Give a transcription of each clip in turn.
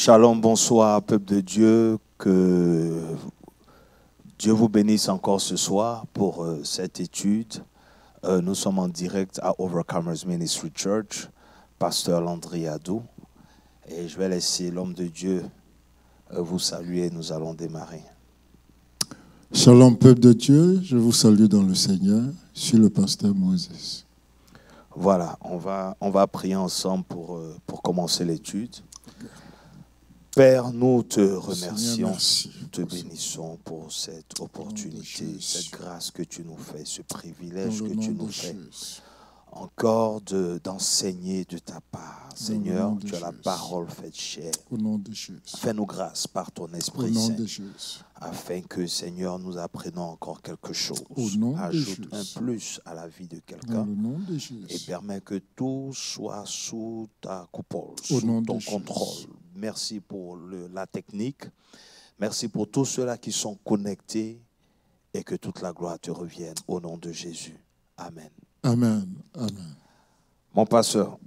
Shalom, bonsoir, peuple de Dieu. Que Dieu vous bénisse encore ce soir pour cette étude. Nous sommes en direct à Overcomers Ministry Church, pasteur Landry Adou. Et je vais laisser l'homme de Dieu vous saluer. Nous allons démarrer. Shalom, peuple de Dieu. Je vous salue dans le Seigneur. Je suis le pasteur Moses. Voilà, on va prier ensemble pour commencer l'étude. Père, nous te remercions, nous te bénissons pour cette opportunité, cette grâce que tu nous fais, ce privilège que tu nous fais, encore d'enseigner de ta part. Seigneur, tu as la parole faite chair. Fais-nous grâce par ton Esprit Saint, afin que, Seigneur, nous apprenons encore quelque chose. Ajoute un plus à la vie de quelqu'un et permets que tout soit sous ta coupole, sous ton contrôle. Merci pour la technique. Merci pour tous ceux-là qui sont connectés et que toute la gloire te revienne au nom de Jésus. Amen. Amen. Amen. Mon pasteur,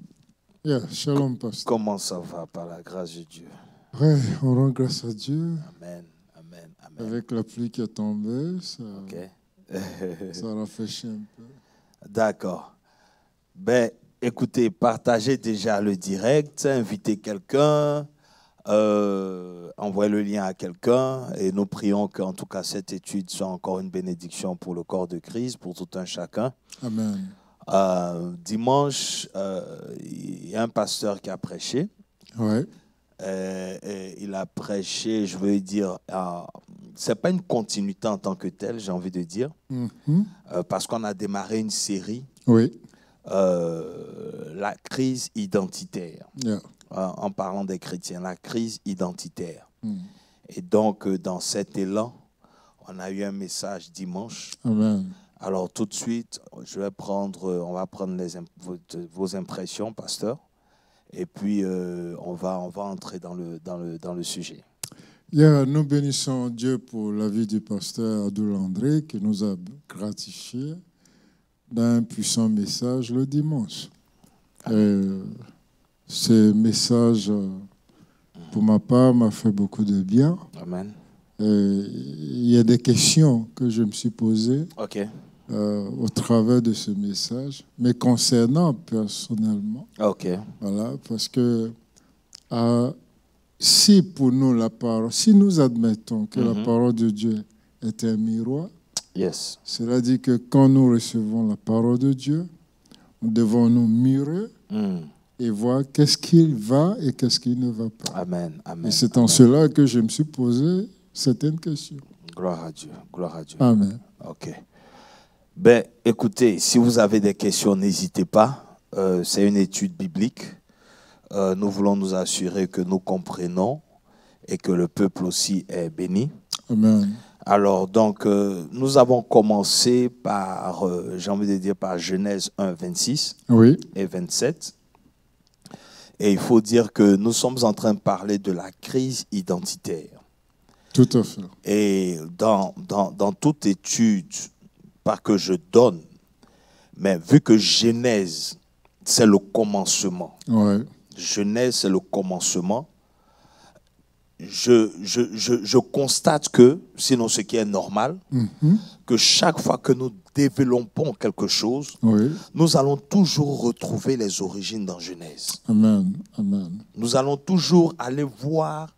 shalom, pasteur. Comment ça va par la grâce de Dieu? Oui, on rend grâce à Dieu. Amen. Amen. Amen. Avec la pluie qui est tombée, ça rafraîchit un peu. D'accord. Ben, écoutez, partagez déjà le direct, invitez quelqu'un. Envoyez le lien à quelqu'un et nous prions qu'en tout cas cette étude soit encore une bénédiction pour le corps de Christ, pour tout un chacun. Amen. Dimanche, il y a un pasteur qui a prêché. Ouais. Il a prêché, je veux dire, c'est pas une continuité en tant que telle, j'ai envie de dire, parce qu'on a démarré une série. Oui. La crise identitaire. Yeah. En parlant des chrétiens, la crise identitaire. Et donc, dans cet élan, on a eu un message dimanche. Amen. Alors, tout de suite, on va prendre vos impressions, pasteur, et puis on va entrer dans le sujet. Nous bénissons Dieu pour la vie du pasteur Adou Landry qui nous a gratifiés d'un puissant message le dimanche. Ce message, pour ma part, m'a fait beaucoup de bien. Amen. Il y a des questions que je me suis posées au travers de ce message, mais concernant personnellement. Voilà, parce que si pour nous la parole, si nous admettons que la parole de Dieu est un miroir, cela dit que quand nous recevons la parole de Dieu, nous devons nous mirer et voir qu'est-ce qu'il va et qu'est-ce qui ne va pas. Amen. Amen. Et c'est en cela que je me suis posé certaines questions. Gloire à Dieu. Gloire à Dieu. Amen. OK. Ben, écoutez, si vous avez des questions, n'hésitez pas. C'est une étude biblique. Nous voulons nous assurer que nous comprenons et que le peuple aussi est béni. Amen. Alors, donc, nous avons commencé par, j'ai envie de dire, par Genèse 1, 26 et 27. Et il faut dire que nous sommes en train de parler de la crise identitaire. Tout à fait. Et dans toute étude, pas que je donne, mais vu que Genèse, c'est le commencement. Genèse, c'est le commencement. Je constate que, sinon ce qui est normal, que chaque fois que nous développons quelque chose, nous allons toujours retrouver les origines dans Genèse. Amen. Amen. Nous allons toujours aller voir,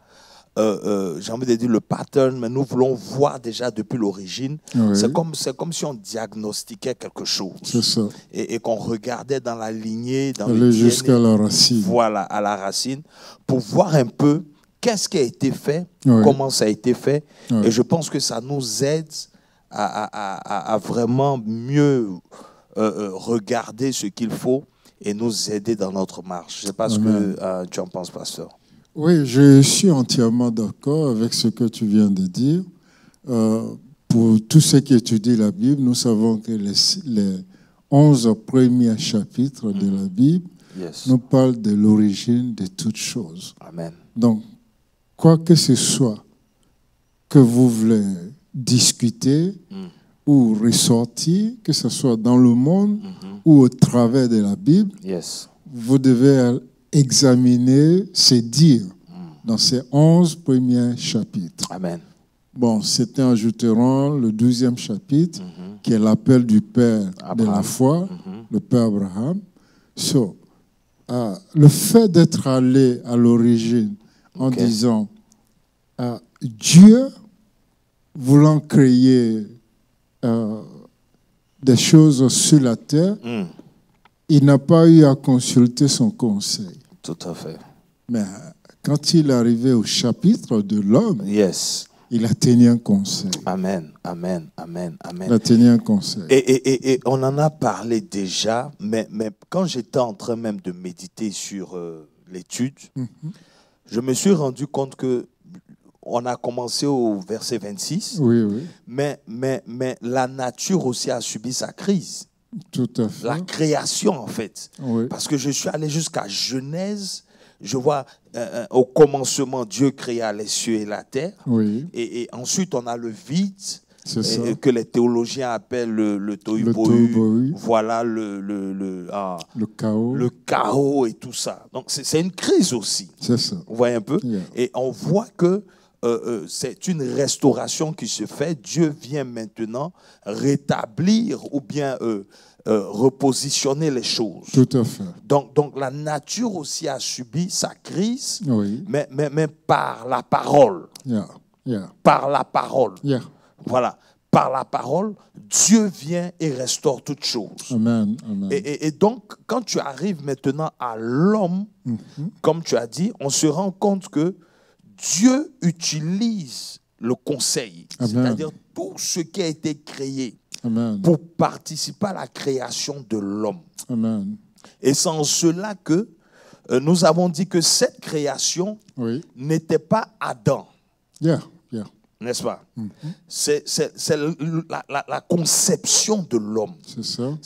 j'ai envie de dire le pattern, mais nous voulons voir déjà depuis l'origine. C'est comme si on diagnostiquait quelque chose. C'est ça. Et qu'on regardait dans la lignée, dans aller jusqu'à la racine. Voilà, à la racine, pour voir un peu qu'est-ce qui a été fait, comment ça a été fait. Et je pense que ça nous aide à vraiment mieux regarder ce qu'il faut et nous aider dans notre marche. Je ne sais pas ce que tu en penses, pasteur. Oui, je suis entièrement d'accord avec ce que tu viens de dire. Pour tous ceux qui étudient la Bible, nous savons que les 11 premiers chapitres de la Bible nous parlent de l'origine de toutes choses. Amen. Donc, quoi que ce soit que vous voulez discuter ou ressortir, que ce soit dans le monde ou au travers de la Bible, vous devez examiner ces dires dans ces 11 premiers chapitres. Amen. Bon, c'était en Juteron, le 12e chapitre, qui est l'appel du Père de la foi, le Père Abraham. Le fait d'être allé à l'origine en disant Dieu voulant créer des choses sur la terre, il n'a pas eu à consulter son conseil. Tout à fait. Mais quand il est arrivé au chapitre de l'homme, Yes. il a tenu un conseil. Amen, amen, amen, amen. Il a tenu un conseil. Et on en a parlé déjà, mais quand j'étais en train même de méditer sur l'étude, je me suis rendu compte que on a commencé au verset 26, Oui. mais la nature aussi a subi sa crise. Tout à fait. La création, en fait. Oui. Parce que je suis allé jusqu'à Genèse, je vois au commencement, Dieu créa les cieux et la terre. Oui. Et ensuite, on a le vide, que les théologiens appellent le tohu-bohu. Voilà le chaos. Le chaos et tout ça. Donc, c'est une crise aussi. C'est ça. Vous voyez un peu? Yeah. Et on voit que c'est une restauration qui se fait. Dieu vient maintenant rétablir ou bien repositionner les choses. Tout à fait. Donc la nature aussi a subi sa crise, Oui. mais par la parole. Yeah. Par la parole. Yeah. Voilà. Par la parole, Dieu vient et restaure toutes choses. Amen. Amen. Et donc, quand tu arrives maintenant à l'homme, comme tu as dit, on se rend compte que Dieu utilise le conseil, c'est-à-dire tout ce qui a été créé pour participer à la création de l'homme. Amen. Et c'est en cela que nous avons dit que cette création n'était pas Adam. Yeah. N'est-ce pas? C'est la conception de l'homme. C'est ça.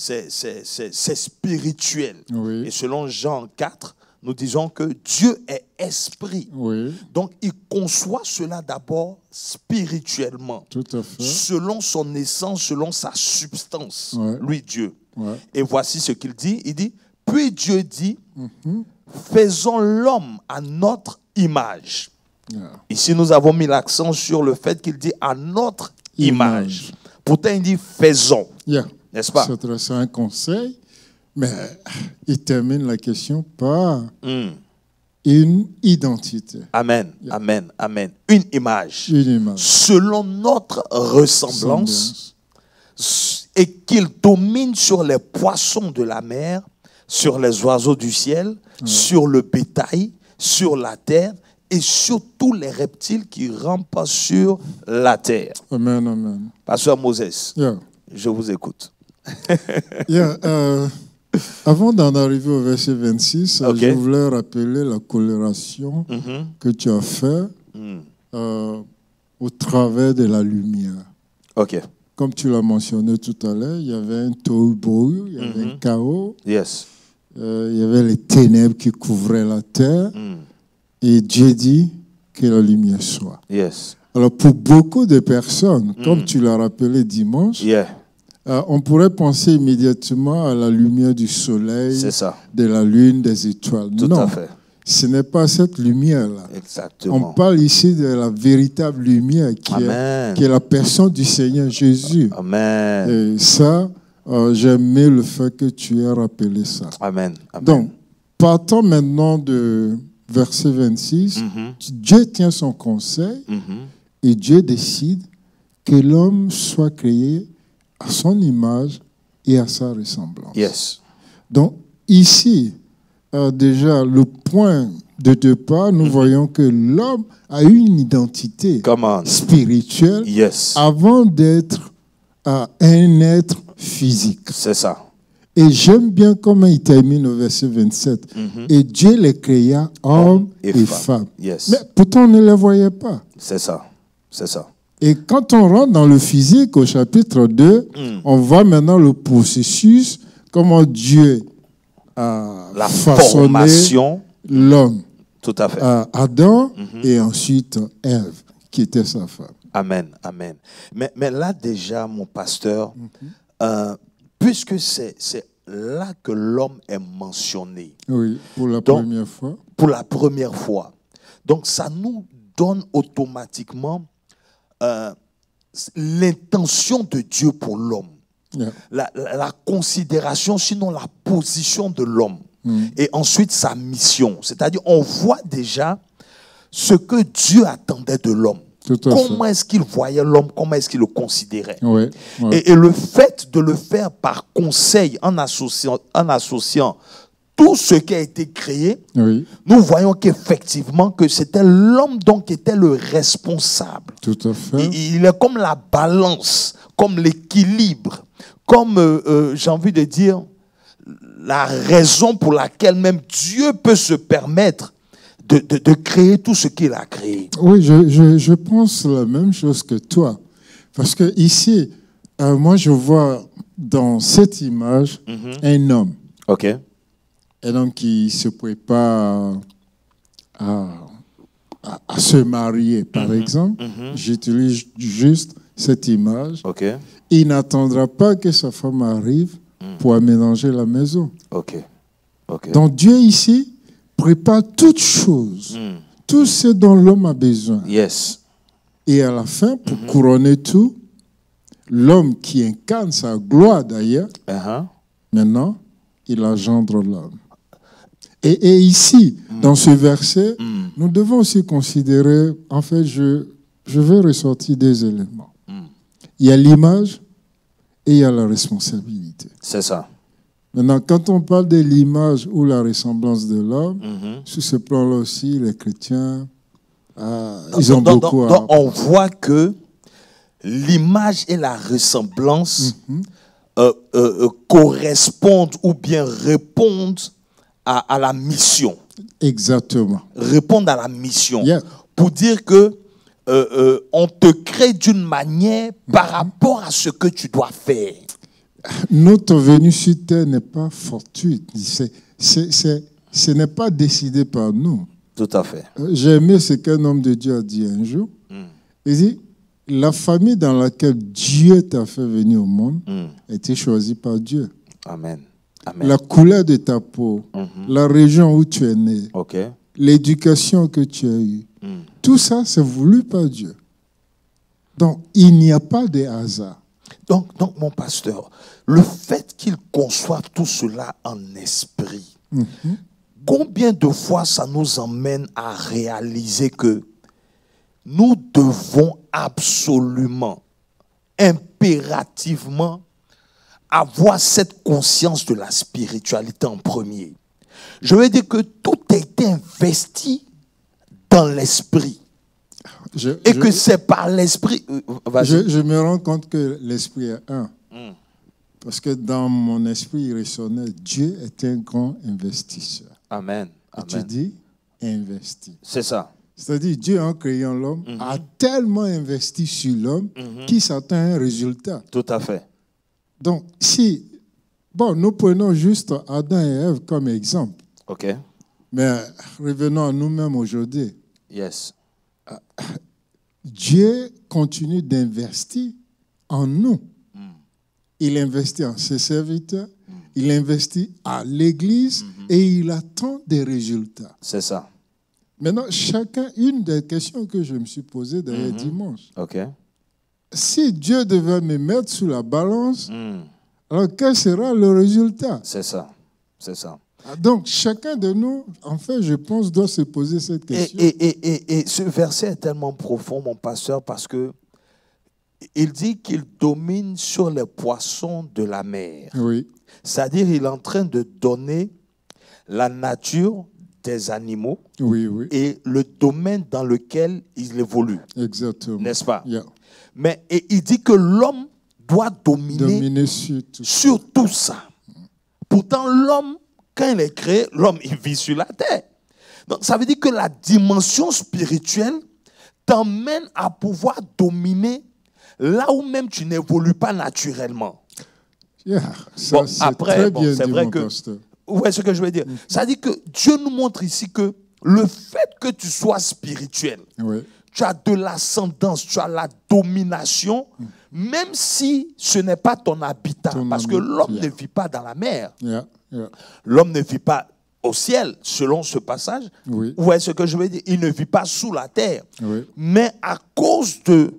C'est spirituel. Oui. Et selon Jean 4, nous disons que Dieu est esprit. Oui. Donc, il conçoit cela d'abord spirituellement. Tout à fait. Selon son essence, selon sa substance, lui, Dieu. Ouais. Et voici ce qu'il dit. Il dit, puis Dieu dit, faisons l'homme à notre image. Yeah. Ici, nous avons mis l'accent sur le fait qu'il dit à notre image. Pourtant, il dit faisons. Yeah. N'est-ce pas? C'est un conseil, mais il termine la question par une identité. Amen, amen, amen. Une image. Une image. Selon notre ressemblance. Et qu'il domine sur les poissons de la mer, sur les oiseaux du ciel, sur le bétail, sur la terre, et sur tous les reptiles qui rampent sur la terre. Amen, amen. Pasteur Moses, je vous écoute. Avant d'en arriver au verset 26, je voulais rappeler la coloration que tu as faite au travers de la lumière. Ok. Comme tu l'as mentionné tout à l'heure, il y avait un tohu-bohu, il y avait un chaos, Yes. il y avait les ténèbres qui couvraient la terre. Et Dieu dit que la lumière soit. Yes. Alors pour beaucoup de personnes, comme tu l'as rappelé dimanche, on pourrait penser immédiatement à la lumière du soleil, de la lune, des étoiles. Tout à fait. Ce n'est pas cette lumière-là. Exactement. On parle ici de la véritable lumière qui est la personne du Seigneur Jésus. Amen. Et ça, j'ai aimé le fait que tu aies rappelé ça. Amen. Amen. Donc, partons maintenant de verset 26. Dieu tient son conseil et Dieu décide que l'homme soit créé à son image et à sa ressemblance. Yes. Donc, ici, déjà, le point de départ, nous voyons que l'homme a eu une identité spirituelle avant d'être un être physique. C'est ça. Et j'aime bien comment il termine au verset 27. Et Dieu les créa hommes et femmes. Yes. Mais pourtant, on ne les voyait pas. C'est ça. C'est ça. Et quand on rentre dans le physique, au chapitre 2, on voit maintenant le processus, comment Dieu a façonné l'homme. Tout à fait. Adam et ensuite Ève, qui était sa femme. Amen, amen. Mais là déjà, mon pasteur, puisque c'est là que l'homme est mentionné. Oui, pour la première fois. Pour la première fois. Donc, ça nous donne automatiquement l'intention de Dieu pour l'homme. Yeah. La considération, sinon la position de l'homme. Et ensuite, sa mission. C'est-à-dire, on voit déjà ce que Dieu attendait de l'homme. Comment est-ce qu'il voyait l'homme, comment est-ce qu'il le considérait. Ouais, ouais. Et le fait de le faire par conseil, en associant tout ce qui a été créé, Oui. nous voyons qu'effectivement, que c'était l'homme donc qui était le responsable. Tout à fait. Il est comme la balance, comme l'équilibre, comme, j'ai envie de dire, la raison pour laquelle même Dieu peut se permettre de créer tout ce qu'il a créé. Oui, je pense la même chose que toi. Parce que ici, moi je vois dans cette image un homme. OK. Un homme qui se prépare à se marier, par exemple. J'utilise juste cette image. OK. Il n'attendra pas que sa femme arrive pour aménager la maison. OK. OK. Donc Dieu ici prépare toutes choses, tout ce dont l'homme a besoin. Yes. Et à la fin, pour couronner tout, l'homme qui incarne sa gloire d'ailleurs, maintenant, il engendre l'homme. Et ici, dans ce verset, nous devons aussi considérer, en fait, je vais ressortir des éléments. Il y a l'image et il y a la responsabilité. C'est ça. Maintenant, quand on parle de l'image ou la ressemblance de l'homme, sur ce plan-là aussi, les chrétiens, ils ont beaucoup à... Donc, on voit que l'image et la ressemblance correspondent ou bien répondent à la mission. Exactement. Répondent à la mission. Yeah. Pour dire que on te crée d'une manière par rapport à ce que tu dois faire. Notre venue sur terre n'est pas fortuite. Ce n'est pas décidé par nous. Tout à fait. J'ai aimé ce qu'un homme de Dieu a dit un jour. Il dit, la famille dans laquelle Dieu t'a fait venir au monde a été choisie par Dieu. Amen. Amen. La couleur de ta peau, la région où tu es né, l'éducation que tu as eue, tout ça, c'est voulu par Dieu. Donc, il n'y a pas de hasard. Donc, mon pasteur, le fait qu'il conçoive tout cela en esprit, combien de fois ça nous emmène à réaliser que nous devons absolument, impérativement, avoir cette conscience de la spiritualité en premier. Je veux dire que tout a été investi dans l'esprit. Que c'est par l'esprit... Je me rends compte que l'esprit est un. Parce que dans mon esprit, il résonnait, Dieu est un grand investisseur. Amen. Et tu dis, investi. C'est ça. C'est-à-dire, Dieu, en créant l'homme, a tellement investi sur l'homme qu'il s'attend à un résultat. Tout à fait. Donc, nous prenons juste Adam et Ève comme exemple. OK. Mais revenons à nous-mêmes aujourd'hui. Yes. Dieu continue d'investir en nous. Il investit en ses serviteurs, il investit à l'Église et il attend des résultats. C'est ça. Maintenant, une des questions que je me suis posée d'ailleurs dimanche. OK. Si Dieu devait me mettre sous la balance, alors quel sera le résultat? C'est ça. C'est ça. Donc, chacun de nous, en fait, je pense, doit se poser cette question. Et ce verset est tellement profond, mon pasteur, parce que il dit qu'il domine sur les poissons de la mer. Oui. C'est-à-dire qu'il est en train de donner la nature des animaux et le domaine dans lequel ils évoluent. Exactement. N'est-ce pas? Yeah. Mais il dit que l'homme doit dominer sur tout ça. Pourtant, l'homme, quand il est créé, l'homme, il vit sur la terre. Donc, ça veut dire que la dimension spirituelle t'emmène à pouvoir dominer là où même tu n'évolues pas naturellement. Yeah, ça, bon, après, c'est vrai que... pasteur. Vous voyez ce que je veux dire? Ça veut dire que Dieu nous montre ici que le fait que tu sois spirituel, tu as de l'ascendance, tu as la domination, même si ce n'est pas ton habitat. Parce que l'homme ne vit pas dans la mer. L'homme ne vit pas au ciel, selon ce passage. Oui. Ou est-ce que je veux dire, il ne vit pas sous la terre. Oui. Mais à cause de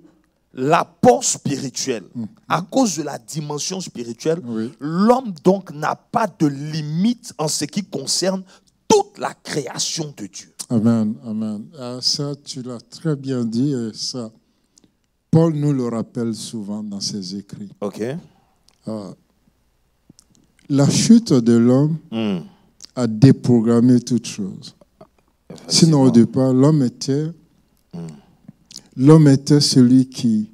l'apport spirituel, à cause de la dimension spirituelle, Oui. l'homme donc n'a pas de limite en ce qui concerne toute la création de Dieu. Amen, amen. Ça, tu l'as très bien dit. Et ça, Paul nous le rappelle souvent dans ses écrits. Ok. La chute de l'homme a déprogrammé toutes choses. Sinon, au départ, l'homme était celui qui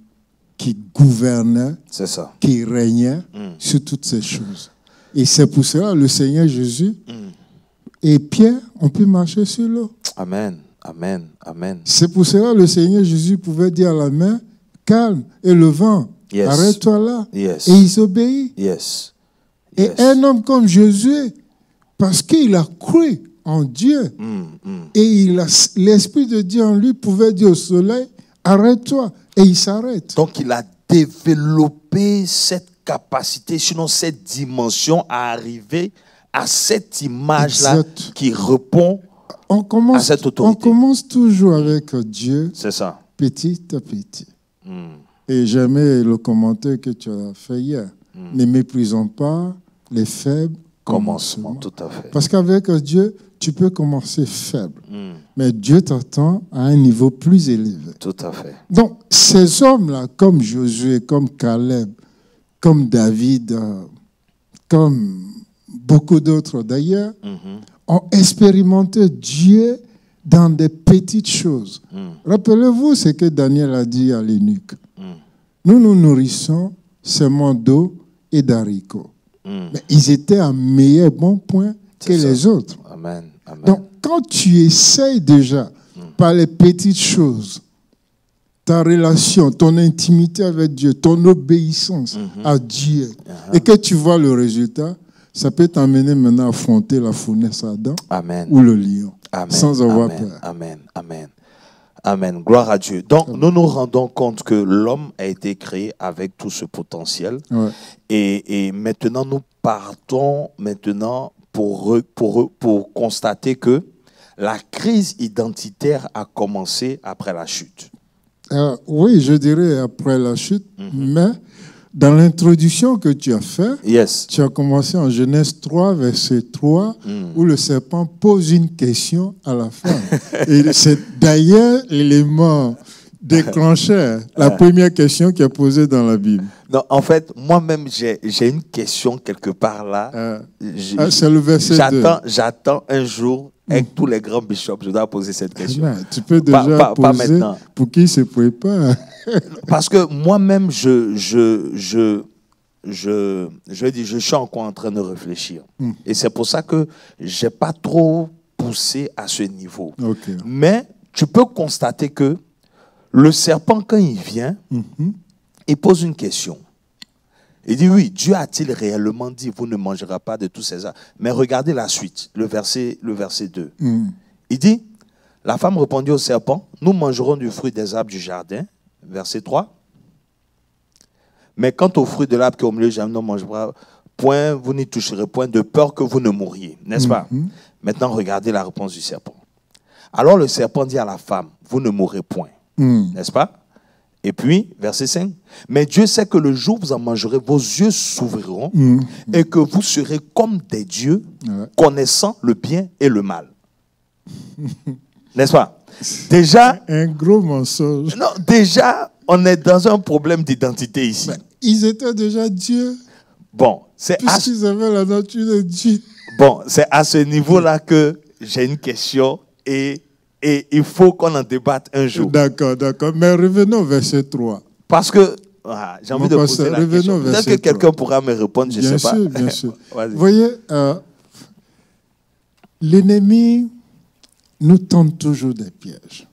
gouvernait, c'est ça, qui régnait sur toutes ces choses. Et c'est pour cela le Seigneur Jésus et Pierre ont pu marcher sur l'eau. Amen, amen, amen. C'est pour cela le Seigneur Jésus pouvait dire à la mer, calme, et le vent, Yes. arrête-toi là. Yes. Et il obéit. Yes. Et Yes. un homme comme Josué, parce qu'il a cru en Dieu, et l'Esprit de Dieu en lui pouvait dire au soleil, arrête-toi, et il s'arrête. Donc il a développé cette capacité, sinon cette dimension à arriver à cette image-là Exact. qui répond à cette autorité. On commence toujours avec Dieu, C'est ça. petit à petit. Et j'aimais le commentaire que tu as fait hier. Ne méprisons pas les faibles commencements. Tout à fait. Parce qu'avec Dieu, tu peux commencer faible. Mais Dieu t'attend à un niveau plus élevé. Tout à fait. Donc, ces hommes-là, comme Josué, comme Caleb, comme David, comme beaucoup d'autres d'ailleurs, ont expérimenté Dieu dans des petites choses. Rappelez-vous ce que Daniel a dit à l'eunuque. Nous nous nourrissons seulement d'eau et d'haricots. Mais ils étaient à meilleur bon point que les autres. Amen. Amen. Donc, quand tu essayes déjà, par les petites choses, ta relation, ton intimité avec Dieu, ton obéissance à Dieu, et que tu vois le résultat, ça peut t'amener maintenant à affronter la fournaise à Adam ou le lion, sans avoir peur. Amen. Amen. Amen. Gloire à Dieu. Donc, nous nous rendons compte que l'homme a été créé avec tout ce potentiel. Ouais. Et maintenant, nous partons maintenant pour constater que la crise identitaire a commencé après la chute. Oui, je dirais après la chute, mais dans l'introduction que tu as faite, tu as commencé en Genèse 3, verset 3, où le serpent pose une question à la femme. Et c'est d'ailleurs l'élément déclencheur, la première question qui est posée dans la Bible. Non, en fait, moi-même, j'ai une question quelque part là. C'est le verset 2. J'attends un jour, avec tous les grands bishops, je dois poser cette question. Non, tu peux déjà poser pas maintenant. Pour qui se prépare. Parce que moi-même, je suis encore en train de réfléchir. Et c'est pour ça que je n'ai pas trop poussé à ce niveau. Okay. Mais tu peux constater que le serpent, quand il vient, il pose une question. Il dit, oui, Dieu a-t-il réellement dit, vous ne mangerez pas de tous ces arbres? Mais regardez la suite, le verset 2. Il dit, la femme répondit au serpent, nous mangerons du fruit des arbres du jardin. Verset 3. Mais quant au fruit de l'arbre qui est au milieu du jardin, ne mangez pas point, vous n'y toucherez point, de peur que vous ne mouriez. N'est-ce pas? Maintenant, regardez la réponse du serpent. Alors le serpent dit à la femme, vous ne mourrez point. N'est-ce pas? Et puis, verset 5. Mais Dieu sait que le jour où vous en mangerez, vos yeux s'ouvriront et que vous serez comme des dieux, connaissant le bien et le mal. N'est-ce pas? Déjà, un gros mensonge. Non, déjà, on est dans un problème d'identité ici. Mais ils étaient déjà Dieu. Bon, c'est puisqu'ils avaient la nature de Dieu. Bon, c'est à ce niveau-là que j'ai une question et il faut qu'on en débatte un jour. D'accord. Mais revenons au verset 3. Parce que j'ai envie de poser la question. Peut-être que quelqu'un pourra me répondre, je ne sais pas. Bien sûr. Vous voyez, l'ennemi nous tente toujours des pièges.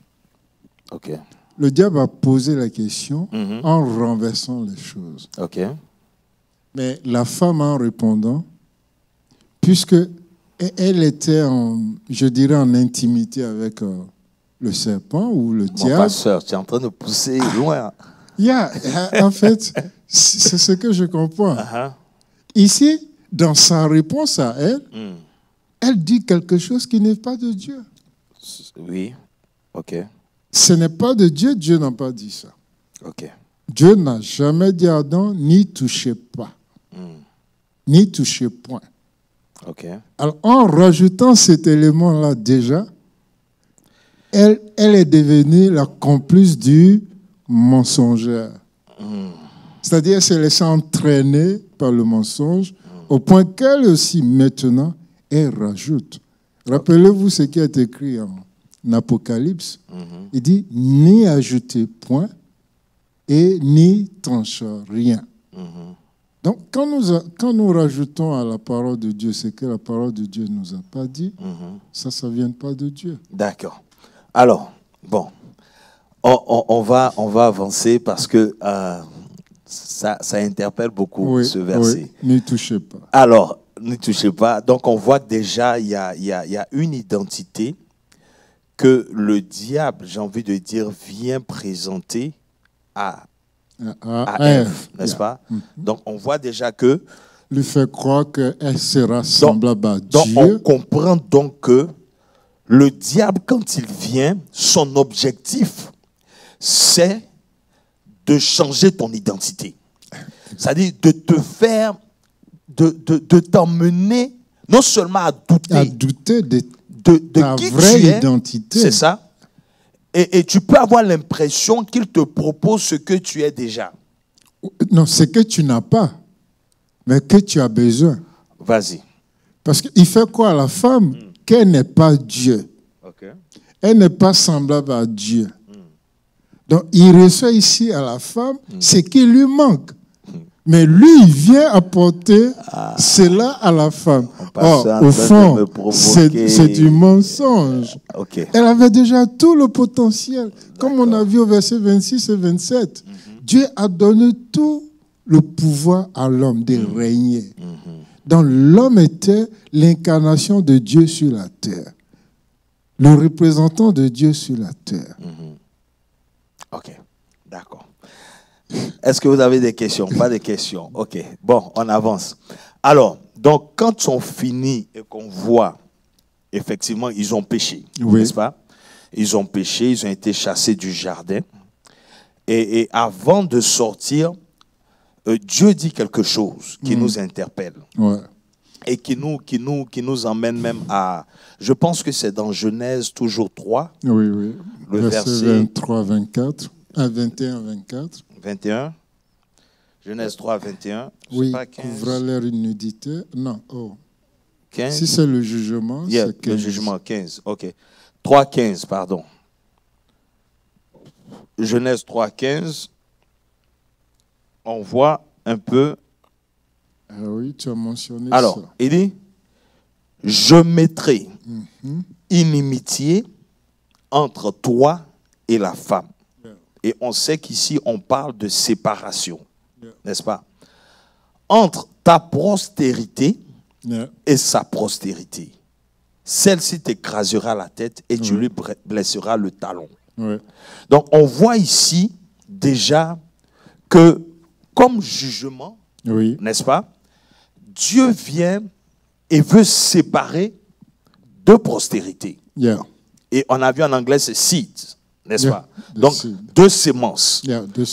Ok. Le diable a posé la question en renversant les choses. Ok. Mais la femme en répondant, puisque elle était je dirais en intimité avec le serpent ou le diable. Mon pasteur, tu es en train de pousser loin. En fait, c'est ce que je comprends. Ici, dans sa réponse à elle, elle dit quelque chose qui n'est pas de Dieu. Oui, ok. Ce n'est pas de Dieu, Dieu n'a pas dit ça. Ok. Dieu n'a jamais dit à Adam, n'y touchez pas, ni touchez point. Ok. Alors, en rajoutant cet élément-là déjà, elle est devenue la complice du mensongère. C'est-à-dire, elle s'est laissée entraîner par le mensonge, au point qu'elle aussi, maintenant, elle rajoute. Rappelez-vous ce qui est écrit en Apocalypse. Il dit, ni ajouter point et ni trancher rien. Donc, quand nous rajoutons à la parole de Dieu ce que la parole de Dieu ne nous a pas dit, ça ne vient pas de Dieu. D'accord. Alors, bon, on va avancer parce que ça interpelle beaucoup ce verset. Oui, n'y touchez pas. Alors, n'y touchez pas. Donc, on voit déjà, il y a une identité que le diable, j'ai envie de dire, vient présenter à Ève, n'est-ce pas? Donc, on voit déjà que... lui fait croire qu'elle sera semblable à Dieu. Donc, on comprend donc que le diable, quand il vient, son objectif, c'est de changer ton identité. C'est-à-dire de te faire, de t'emmener non seulement à douter de ta qui vraie tu es, identité. c'est ça. Et tu peux avoir l'impression qu'il te propose ce que tu es déjà. Non, c'est que tu n'as pas, mais que tu as besoin. Vas-y. Parce qu'il fait quoi à la femme? Qu'elle n'est pas Dieu. Okay. Elle n'est pas semblable à Dieu. Donc, il reçoit ici à la femme ce qui lui manque. Mais lui, il vient apporter cela à la femme. Or, au fond, c'est du mensonge. Okay. Elle avait déjà tout le potentiel. Comme on a vu au verset 26 et 27. Dieu a donné tout le pouvoir à l'homme de régner. Donc, l'homme était l'incarnation de Dieu sur la terre. Le représentant de Dieu sur la terre. Ok, d'accord. Est-ce que vous avez des questions? Pas de questions. Ok, bon, on avance. Alors, donc, quand on finit et qu'on voit, effectivement, ils ont péché, n'est-ce pas? Ils ont péché, ils ont été chassés du jardin. Et avant de sortir, Dieu dit quelque chose qui nous interpelle. Et qui nous emmène même à... Je pense que c'est dans Genèse toujours 3. Oui, oui. Le verset 23, 24. 21, 24. 21. Genèse 3, 21. Oui, pas 15. couvrira leur nudité. Non, 15. Si c'est le jugement, c'est 15. Le jugement, 15. OK. 3, 15, pardon. Genèse 3, 15. On voit un peu... Ah oui, tu as mentionné alors, ça. Il dit, je mettrai inimitié entre toi et la femme. Et on sait qu'ici, on parle de séparation, n'est-ce pas? Entre ta postérité et sa postérité. Celle-ci t'écrasera la tête et tu lui blesseras le talon. Donc, on voit ici déjà que, comme jugement, n'est-ce pas? Dieu vient et veut séparer deux postérités. Et on a vu en anglais, c'est seed, n'est-ce pas? Donc, deux sémences.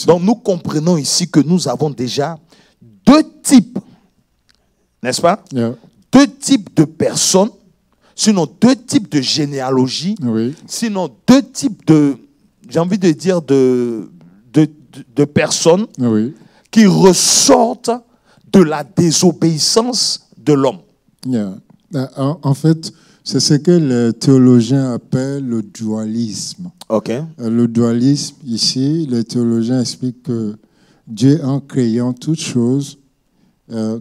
Donc, nous comprenons ici que nous avons déjà deux types, n'est-ce pas? Deux types de personnes, sinon deux types de généalogie, sinon deux types de, j'ai envie de dire, de personnes qui ressortent de la désobéissance de l'homme. En fait, c'est ce que les théologiens appellent le dualisme. Le dualisme, ici, les théologiens expliquent que Dieu, en créant toutes choses,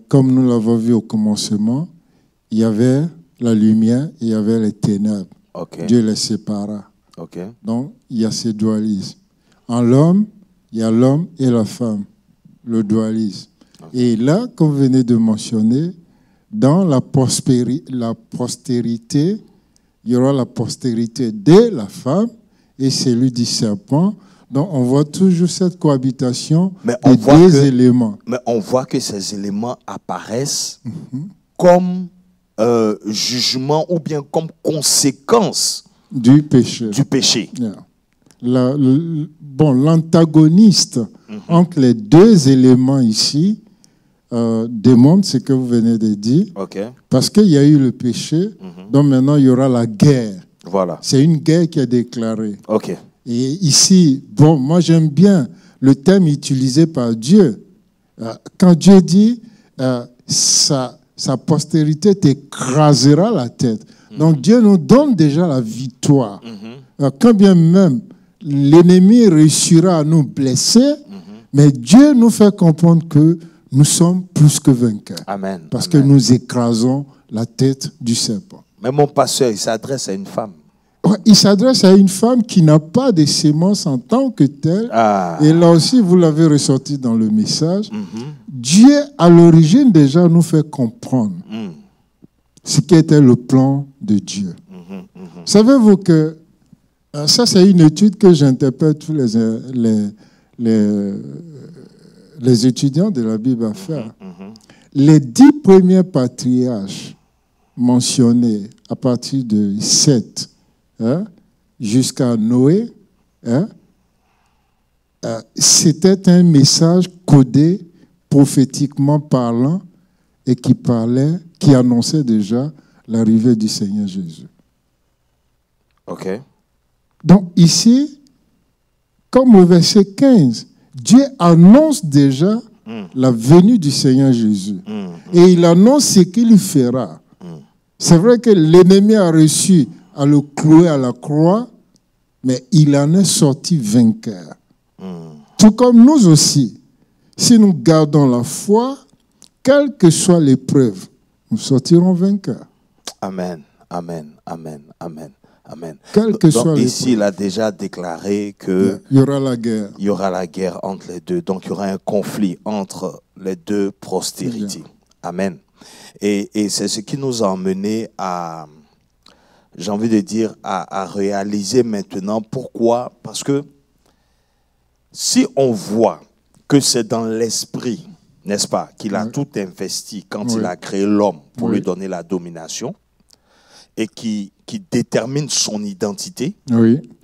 comme nous l'avons vu au commencement, il y avait la lumière et il y avait les ténèbres. Dieu les sépara. Donc, il y a ce dualisme. En l'homme, il y a l'homme et la femme, le dualisme. Et là, comme vous venez de mentionner, dans la postérité, il y aura la postérité de la femme et celui du serpent. Donc, on voit toujours cette cohabitation des deux éléments. Mais on voit que ces éléments apparaissent comme jugement ou bien comme conséquence du péché. du péché. Yeah. Bon, l'antagoniste entre les deux éléments ici démontre ce que vous venez de dire. Okay. Parce qu'il y a eu le péché, donc maintenant il y aura la guerre. Voilà. C'est une guerre qui est déclarée. Ok. Et ici, bon, moi j'aime bien le thème utilisé par Dieu. Quand Dieu dit sa postérité t'écrasera la tête. Donc Dieu nous donne déjà la victoire. Quand bien même l'ennemi réussira à nous blesser, mais Dieu nous fait comprendre que nous sommes plus que vainqueurs. Amen. Parce Amen. que nous écrasons la tête du serpent. Mais mon pasteur, il s'adresse à une femme. Il s'adresse à une femme qui n'a pas de sémence en tant que telle. Et là aussi, vous l'avez ressorti dans le message. Dieu, à l'origine, déjà nous fait comprendre ce qui était le plan de Dieu. Savez-vous que ça, c'est une étude que j'interpelle tous les étudiants de la Bible à faire. Les 10 premiers patriarches mentionnés à partir de 7 jusqu'à Noé, c'était un message codé prophétiquement parlant et qui annonçait déjà l'arrivée du Seigneur Jésus. Ok. Donc ici, comme au verset 15, Dieu annonce déjà la venue du Seigneur Jésus. Et il annonce ce qu'il fera. C'est vrai que l'ennemi a réussi à le clouer à la croix, mais il en est sorti vainqueur. Tout comme nous aussi, si nous gardons la foi, quelle que soit l'épreuve, nous sortirons vainqueurs. Amen, amen, amen, amen, amen. Quelle que soit l'épreuve. Ici, il a déjà déclaré que il y aura la guerre. Il y aura la guerre entre les deux. Donc, il y aura un conflit entre les deux postérités. Amen. Et c'est ce qui nous a emmené à, j'ai envie de dire, à réaliser maintenant. Pourquoi? Parce que si on voit que c'est dans l'esprit, n'est-ce pas, qu'il a tout investi quand il a créé l'homme pour lui donner la domination et qui détermine son identité.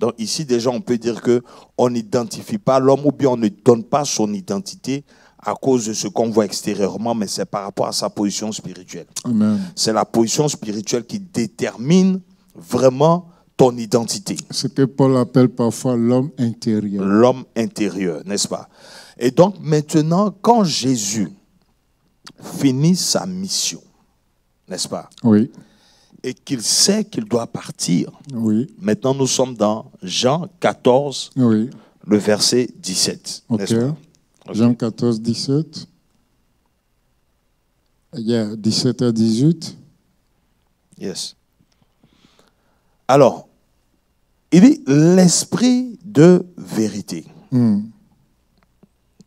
Donc ici, déjà, on peut dire qu'on n'identifie pas l'homme ou bien on ne donne pas son identité à cause de ce qu'on voit extérieurement, mais c'est par rapport à sa position spirituelle. C'est la position spirituelle qui détermine vraiment ton identité. Ce que Paul appelle parfois l'homme intérieur. L'homme intérieur, n'est-ce pas? Et donc maintenant, quand Jésus finit sa mission, n'est-ce pas? Oui. Et qu'il sait qu'il doit partir. Oui. Maintenant, nous sommes dans Jean 14, oui. le verset 17. N'est-ce pas? Jean 14, 17. Yeah, 17 à 18. Yes. Alors, il dit l'esprit de vérité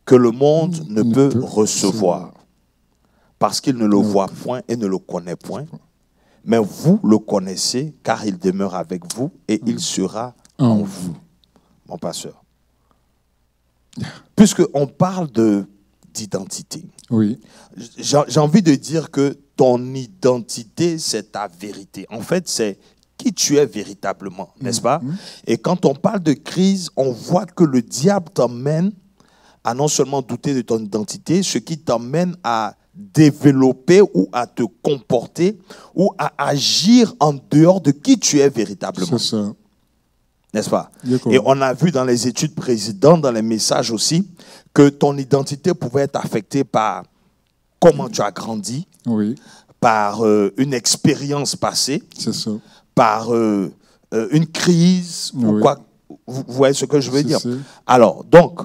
que le monde ne peut recevoir parce qu'il ne le voit point et ne le connaît point. Mais vous le connaissez car il demeure avec vous et il sera en vous, mon pasteur. Puisqu'on parle d'identité, j'ai envie de dire que ton identité, c'est ta vérité. En fait, c'est qui tu es véritablement, n'est-ce pas? Et quand on parle de crise, on voit que le diable t'emmène à non seulement douter de ton identité, ce qui t'emmène à développer ou à te comporter ou à agir en dehors de qui tu es véritablement. C'est ça. N'est-ce pas? Et on a vu dans les études précédentes, dans les messages aussi, que ton identité pouvait être affectée par comment tu as grandi, par une expérience passée, par une crise, ou quoi. Vous voyez ce que je veux dire? Alors, donc,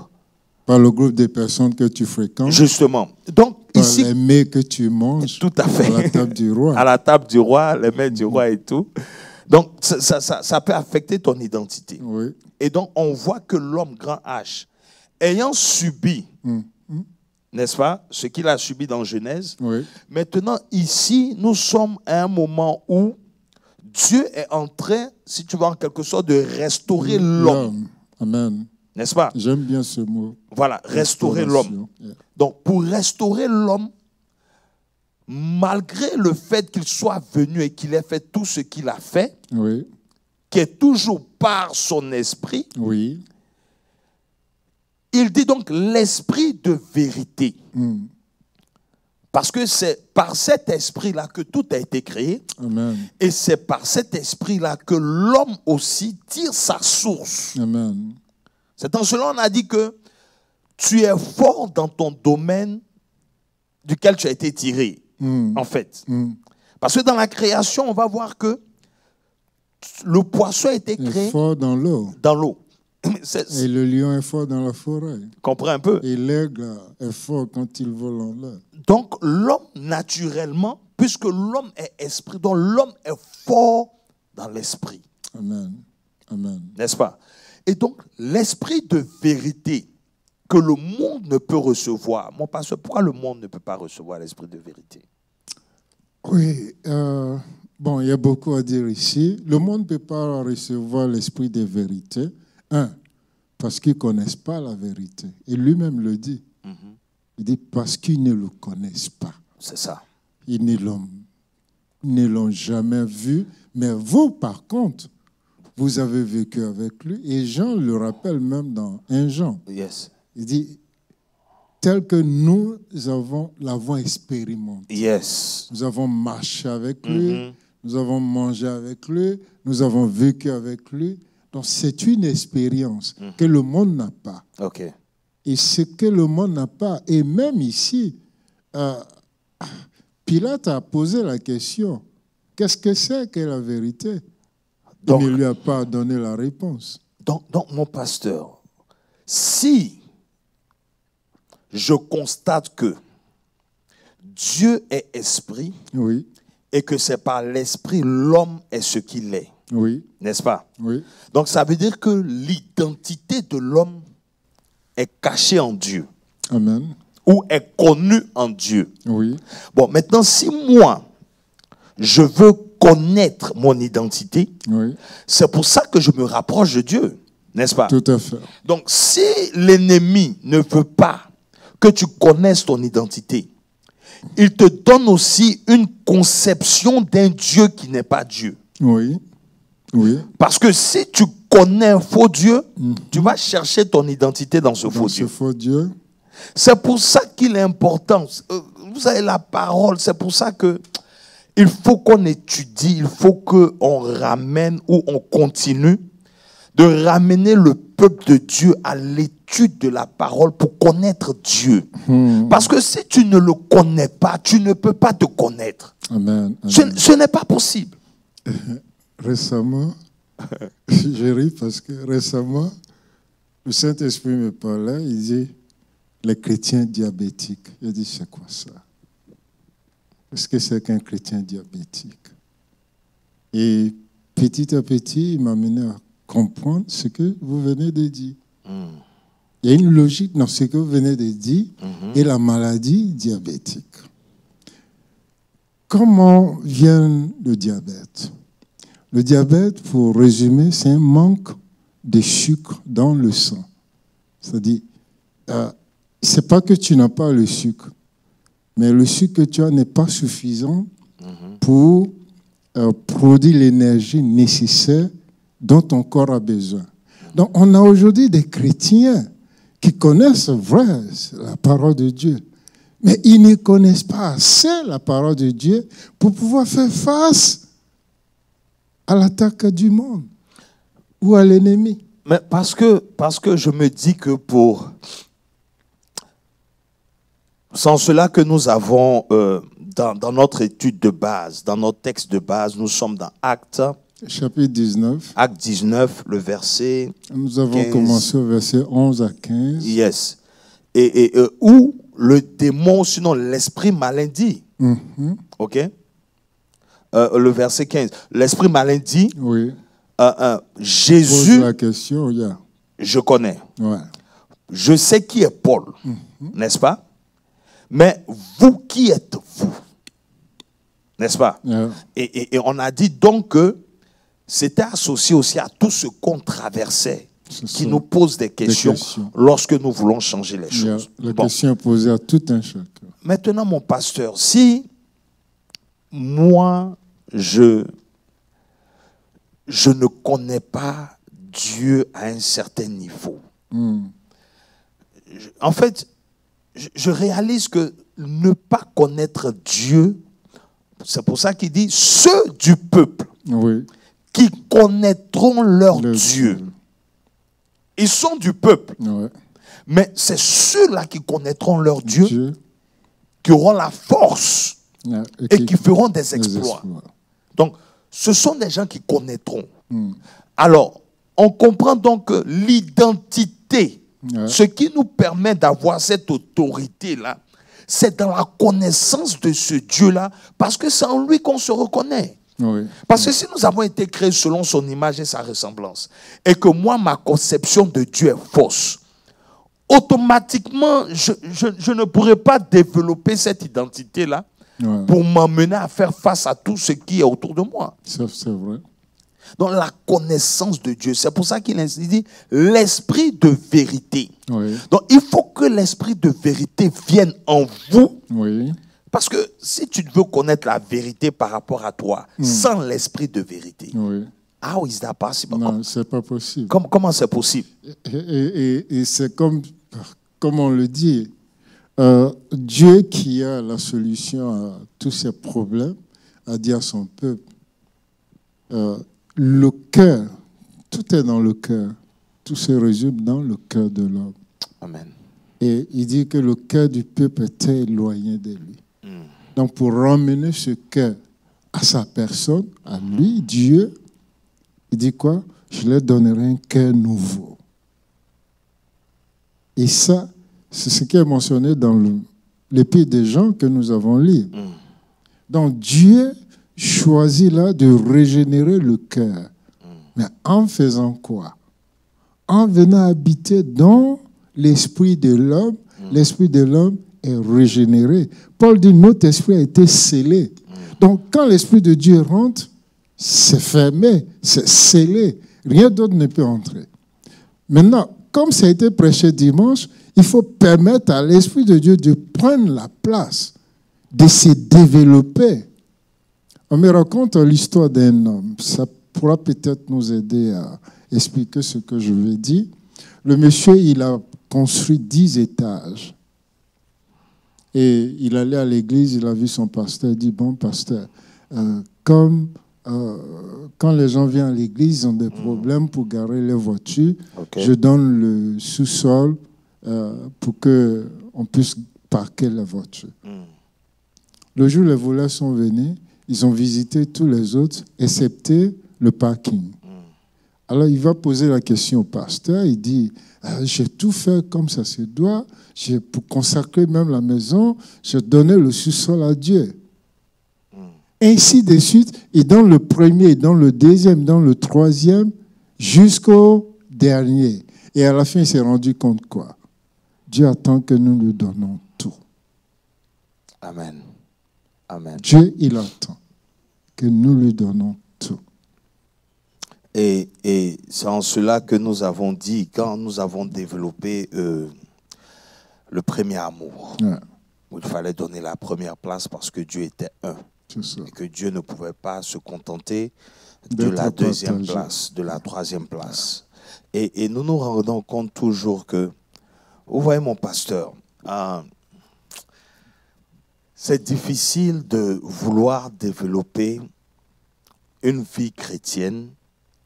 par le groupe de personnes que tu fréquentes. Justement. Donc, par ici, les mets que tu manges. Tout à fait. À la table du roi. À la table du roi, les mets du roi et tout. Donc, ça peut affecter ton identité. Et donc, on voit que l'homme grand H, ayant subi, n'est-ce pas, ce qu'il a subi dans Genèse, maintenant, ici, nous sommes à un moment où Dieu est en train, si tu veux, en quelque sorte, de restaurer l'homme. Amen. N'est-ce pas? J'aime bien ce mot. Voilà, restaurer l'homme. Donc, pour restaurer l'homme, malgré le fait qu'il soit venu et qu'il ait fait tout ce qu'il a fait, Oui. qui est toujours par son esprit, Oui. il dit donc l'esprit de vérité. Mm. Parce que c'est par cet esprit-là que tout a été créé. Amen. Et c'est par cet esprit-là que l'homme aussi tire sa source. Amen. C'est en cela qu'on a dit que tu es fort dans ton domaine duquel tu as été tiré, Mm. en fait. Mm. Parce que dans la création, on va voir que le poisson a été Il est créé fort dans l'eau. dans l'eau. Et le lion est fort dans la forêt. Comprends un peu. Et l'aigle est fort quand il vole en l'air. Donc l'homme, naturellement, puisque l'homme est esprit, donc l'homme est fort dans l'esprit. Amen. Amen. N'est-ce pas? Et donc l'esprit de vérité que le monde ne peut recevoir. Mon pasteur, pourquoi le monde ne peut pas recevoir l'esprit de vérité? Oui, bon, il y a beaucoup à dire ici. Le monde ne peut pas recevoir l'esprit de vérité. Parce qu'ils ne connaissent pas la vérité. Et lui-même le dit. Il dit parce qu'ils ne le connaissent pas. C'est ça. Ils ne l'ont jamais vu. Mais vous, par contre, vous avez vécu avec lui. Et Jean le rappelle même dans 1 Jean. Yes. Il dit, tel que nous l'avons expérimenté. Yes. Nous avons marché avec lui, nous avons mangé avec lui, nous avons vécu avec lui. Donc c'est une expérience que le monde n'a pas. OK. Et ce que le monde n'a pas, et même ici, Pilate a posé la question, qu'est-ce que c'est que la vérité? Donc, il ne lui a pas donné la réponse. Donc, mon pasteur, si je constate que Dieu est esprit, Oui, et que c'est par l'esprit l'homme est ce qu'il est, oui, n'est-ce pas? oui, Donc ça veut dire que l'identité de l'homme est cachée en Dieu amen, ou est connue en Dieu. oui, Bon, maintenant, si moi, je veux connaître mon identité, oui, c'est pour ça que je me rapproche de Dieu, n'est-ce pas? tout à fait. Donc si l'ennemi ne veut pas que tu connaisses ton identité, il te donne aussi une conception d'un Dieu qui n'est pas Dieu. Oui, oui, Parce que si tu connais un faux Dieu, tu vas chercher ton identité dans ce faux dans Dieu. ce faux Dieu, C'est pour ça qu'il est important. Vous avez la parole, c'est pour ça que il faut qu'on étudie, il faut qu'on ramène ou on continue de ramener le peuple de Dieu à l'étude de la parole pour connaître Dieu. Parce que si tu ne le connais pas, tu ne peux pas te connaître. amen, amen. Ce n'est pas possible. Récemment, je ris parce que récemment, le Saint-Esprit me parlait, il dit, les chrétiens diabétiques. Il dit, c'est quoi ça? Qu'est-ce que c'est qu'un chrétien diabétique? Et petit à petit, il m'a mené à comprendre ce que vous venez de dire. Il y a une logique dans ce que vous venez de dire et la maladie diabétique. Comment vient le diabète? Le diabète, pour résumer, c'est un manque de sucre dans le sang. C'est-à-dire, c'est pas que tu n'as pas le sucre, mais le sucre que tu as n'est pas suffisant pour produire l'énergie nécessaire dont ton corps a besoin. Donc, on a aujourd'hui des chrétiens qui connaissent vrai la parole de Dieu, mais ils ne connaissent pas assez la parole de Dieu pour pouvoir faire face à l'attaque du monde ou à l'ennemi. Mais parce que je me dis que sans cela que nous avons dans notre étude de base, dans notre texte de base, nous sommes dans Actes. Chapitre 19. Acte 19, le verset Nous avons 15. commencé au verset 11 à 15. Yes. Et où le démon, sinon l'esprit malin dit. OK? Le verset 15. L'esprit malin dit, Oui. Jésus, Pose la question, yeah. je connais. Ouais. Je sais qui est Paul, n'est-ce pas? Mais vous, qui êtes-vous? N'est-ce pas? Yeah. Et on a dit donc que c'était associé aussi à tout ce qu'on traversait, qui nous pose des questions lorsque nous voulons changer les choses. La question est posée à tout un chacun. Maintenant, mon pasteur, si moi, je ne connais pas Dieu à un certain niveau. En fait, je réalise que ne pas connaître Dieu, c'est pour ça qu'il dit ceux du peuple qui connaîtront leur Dieu. Ils sont du peuple. Mais c'est ceux-là qui connaîtront leur Dieu qui auront la force et qui feront des exploits. Donc, ce sont des gens qui connaîtront. Alors, on comprend donc que l'identité, ce qui nous permet d'avoir cette autorité-là, c'est dans la connaissance de ce Dieu-là, parce que c'est en lui qu'on se reconnaît. Parce que si nous avons été créés selon son image et sa ressemblance, et que moi, ma conception de Dieu est fausse, automatiquement, je ne pourrais pas développer cette identité-là pour m'emmener à faire face à tout ce qui est autour de moi. C'est vrai. Donc la connaissance de Dieu, c'est pour ça qu'il dit l'esprit de vérité. Donc il faut que l'esprit de vérité vienne en vous. Parce que si tu veux connaître la vérité par rapport à toi, sans l'esprit de vérité, how is that possible? Non, c'est pas possible. Comment c'est possible? Et c'est comme on le dit, Dieu qui a la solution à tous ces problèmes, a dit à son peuple, le cœur, tout est dans le cœur. Tout se résume dans le cœur de l'homme. Amen. Et il dit que le cœur du peuple était éloigné de lui. Donc pour ramener ce cœur à sa personne, à lui, Dieu, il dit quoi? Je leur donnerai un cœur nouveau. Et ça, c'est ce qui est mentionné dans l'Épître des Jean que nous avons lu. Donc Dieu choisit là de régénérer le cœur. Mais en faisant quoi? En venant habiter dans l'esprit de l'homme, l'esprit de l'homme est régénéré. Paul dit notre esprit a été scellé. Donc quand l'esprit de Dieu rentre, c'est fermé, c'est scellé. Rien d'autre ne peut entrer. Maintenant, comme ça a été prêché dimanche, il faut permettre à l'esprit de Dieu de prendre la place, de se développer. On me raconte l'histoire d'un homme. Ça pourra peut-être nous aider à expliquer ce que je vais dire. Le monsieur, il a construit 10 étages. Et il allait à l'église, il a vu son pasteur, il dit, bon pasteur, quand les gens viennent à l'église, ils ont des problèmes pour garer les voitures, je donne le sous-sol pour qu'on puisse parquer les voitures. Le jour où les voleurs sont venus, ils ont visité tous les autres, excepté le parking. Alors, il va poser la question au pasteur. Il dit, j'ai tout fait comme ça se doit. Pour consacrer même la maison, j'ai donné le sous-sol à Dieu. Ainsi de suite, et dans le premier, dans le deuxième, dans le troisième, jusqu'au dernier. Et à la fin, il s'est rendu compte quoi? Dieu attend que nous lui donnons tout. Amen. Amen. Dieu, il attend que nous lui donnons tout. Et c'est en cela que nous avons dit, quand nous avons développé le premier amour, où il fallait donner la première place parce que Dieu était un. Et que Dieu ne pouvait pas se contenter de la deuxième place, de la troisième place. Et nous nous rendons compte toujours que, vous voyez mon pasteur, c'est difficile de vouloir développer une vie chrétienne,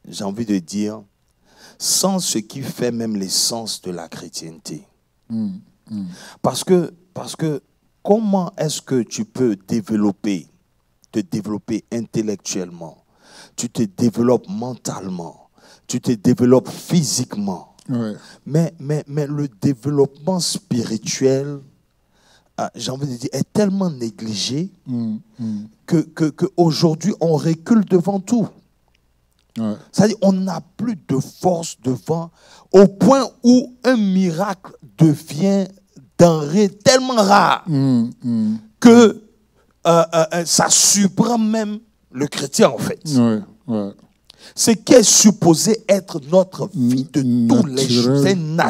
j'ai envie de dire, sans ce qui fait même l'essence de la chrétienté. Parce que comment est-ce que tu peux te développer intellectuellement, tu te développes mentalement, tu te développes physiquement, mais le développement spirituel, j'ai envie de dire, est tellement négligé qu'aujourd'hui, on recule devant tout. C'est-à-dire qu'on n'a plus de force devant, au point où un miracle devient denrée tellement rare que ça surprend même le chrétien, en fait. Ce qui est supposé être notre vie de tous les jours,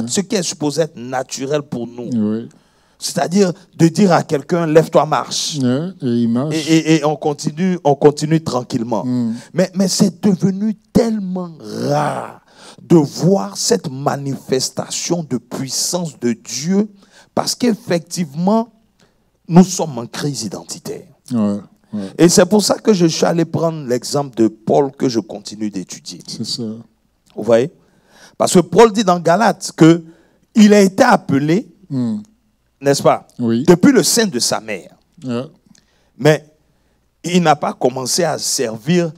ce qui est supposé être naturel pour nous, C'est-à-dire de dire à quelqu'un, lève-toi, marche. Yeah, et il marche. Et on continue tranquillement. Mais c'est devenu tellement rare de voir cette manifestation de puissance de Dieu parce qu'effectivement, nous sommes en crise identitaire. Ouais, ouais. Et c'est pour ça que je suis allé prendre l'exemple de Paul que je continue d'étudier. C'est ça. Vous voyez? Parce que Paul dit dans Galates qu'il a été appelé, n'est-ce pas? Oui. Depuis le sein de sa mère. Yeah. Mais il n'a pas commencé à servir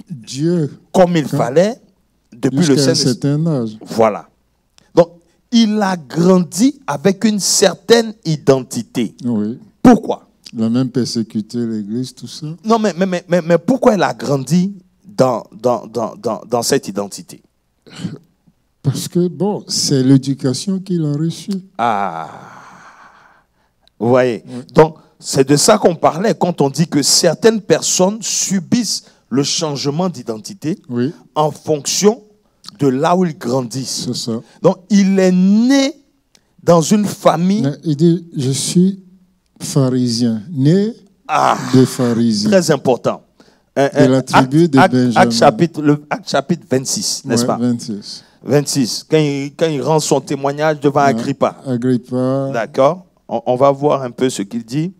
Dieu comme il fallait depuis le sein jusqu'à un de certain âge. Voilà. Donc, il a grandi avec une certaine identité. Oui. Pourquoi? Il a même persécuté l'Église, tout ça. Non, mais pourquoi il a grandi dans cette identité? Parce que, bon, c'est l'éducation qu'il a reçue. Ah, vous voyez. Oui. Donc, c'est de ça qu'on parlait quand on dit que certaines personnes subissent le changement d'identité Oui, en fonction de là où ils grandissent. c'est ça. Donc, il est né dans une famille. Mais il dit, je suis pharisien, né de pharisiens. Très important. De la tribu de Benjamin. Acte chapitre 26, n'est-ce Ouais, pas? 26. 26. Quand il rend son témoignage devant Agrippa. Agrippa. D'accord? On va voir un peu ce qu'il dit.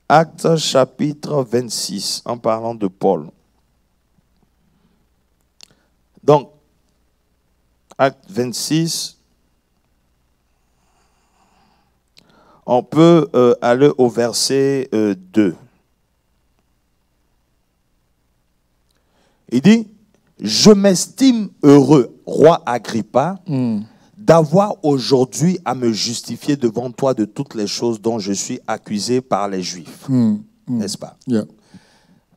Acte chapitre 26, en parlant de Paul. Donc, acte 26, on peut aller au verset 2. Il dit, je m'estime heureux, roi Agrippa, d'avoir aujourd'hui à me justifier devant toi de toutes les choses dont je suis accusé par les Juifs. N'est-ce pas? Yeah.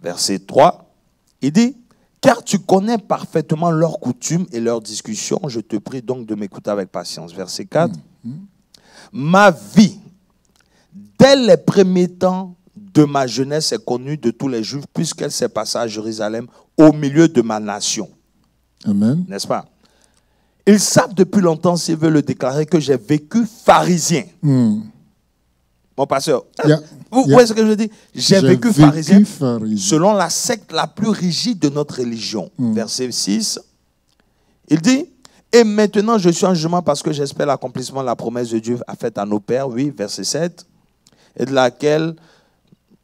Verset 3, il dit, car tu connais parfaitement leurs coutumes et leurs discussions, je te prie donc de m'écouter avec patience. Verset 4, ma vie, dès les premiers temps de ma jeunesse, est connue de tous les Juifs, puisqu'elle s'est passée à Jérusalem, au milieu de ma nation. Amen. N'est-ce pas? Ils savent depuis longtemps, s'ils veulent le déclarer, que j'ai vécu pharisien. Mon pasteur, vous voyez ce que je dis? J'ai vécu pharisien selon la secte la plus rigide de notre religion. Verset 6, il dit, et maintenant je suis en jugement parce que j'espère l'accomplissement de la promesse de Dieu faite à nos pères. Oui, verset 7, et de laquelle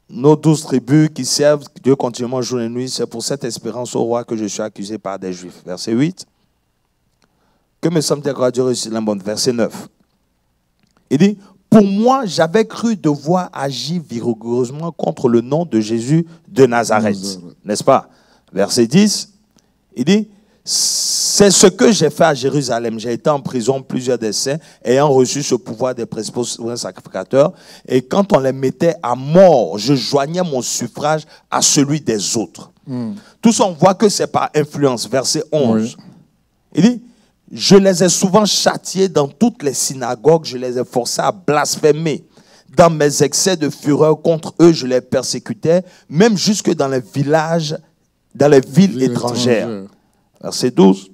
nos 12 tribus qui servent Dieu continuellement jour et nuit, c'est pour cette espérance au roi que je suis accusé par des Juifs. Verset 8, que me sommes-ils à Dieu réussi la bonne. Verset 9, il dit, pour moi, j'avais cru devoir agir vigoureusement contre le nom de Jésus de Nazareth. N'est-ce pas? Verset 10, il dit, c'est ce que j'ai fait à Jérusalem. J'ai été en prison plusieurs des saints, ayant reçu ce pouvoir des principaux sacrificateurs. Et quand on les mettait à mort, je joignais mon suffrage à celui des autres. Tout ça, on voit que c'est par influence. Verset 11. Oui. Il dit, je les ai souvent châtiés dans toutes les synagogues, je les ai forcés à blasphémer. Dans mes excès de fureur contre eux, je les persécutais, même jusque dans les villages, dans les villes étrangères. Verset 12.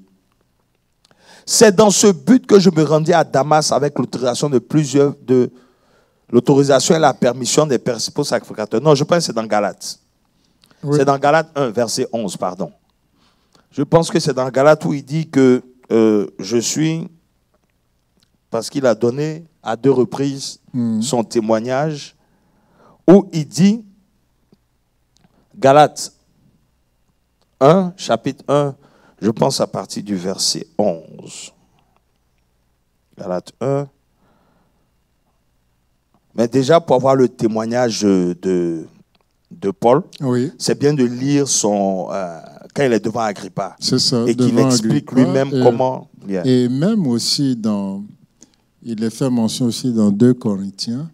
C'est dans ce but que je me rendis à Damas avec l'autorisation l'autorisation et la permission des principaux sacrificateurs. Non, je pense que c'est dans Galates. Oui. C'est dans Galates 1, verset 11, pardon. Je pense que c'est dans Galates où il dit que je suis, parce qu'il a donné à 2 reprises son témoignage, où il dit, Galates 1, chapitre 1, je pense à partir du verset 11. Galates 1. Mais déjà, pour avoir le témoignage de Paul, oui, c'est bien de lire son... quand il est devant Agrippa. C'est ça, et qu'il explique lui-même comment... Yeah. Et même aussi, il est fait mention aussi dans 2 Corinthiens,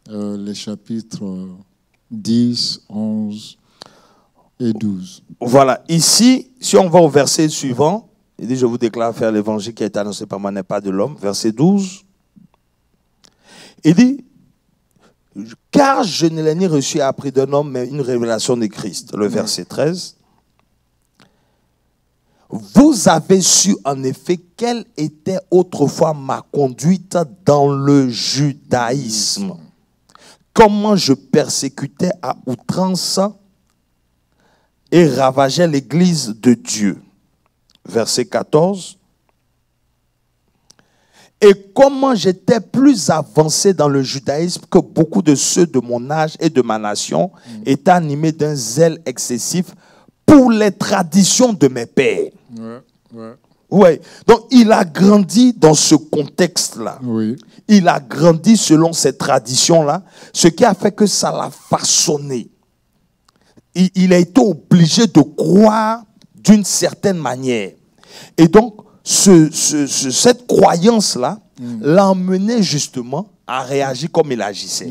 les chapitres 10, 11 et 12. Voilà. Ici, si on va au verset suivant, il dit, je vous déclare faire l'évangile qui a été annoncé par moi n'est pas de l'homme. Verset 12. Il dit, car je ne l'ai ni reçu et appris d'un homme, mais une révélation de Christ. Le verset 13. Vous avez su en effet quelle était autrefois ma conduite dans le judaïsme. Comment je persécutais à outrance et ravageais l'église de Dieu. Verset 14. Et comment j'étais plus avancé dans le judaïsme que beaucoup de ceux de mon âge et de ma nation, étaient animés d'un zèle excessif pour les traditions de mes pères. Ouais. Donc, il a grandi dans ce contexte-là. Oui. Il a grandi selon ces traditions-là, ce qui a fait que ça l'a façonné. Il a été obligé de croire d'une certaine manière. Et donc, cette croyance-là l'a emmené justement à réagir comme il agissait.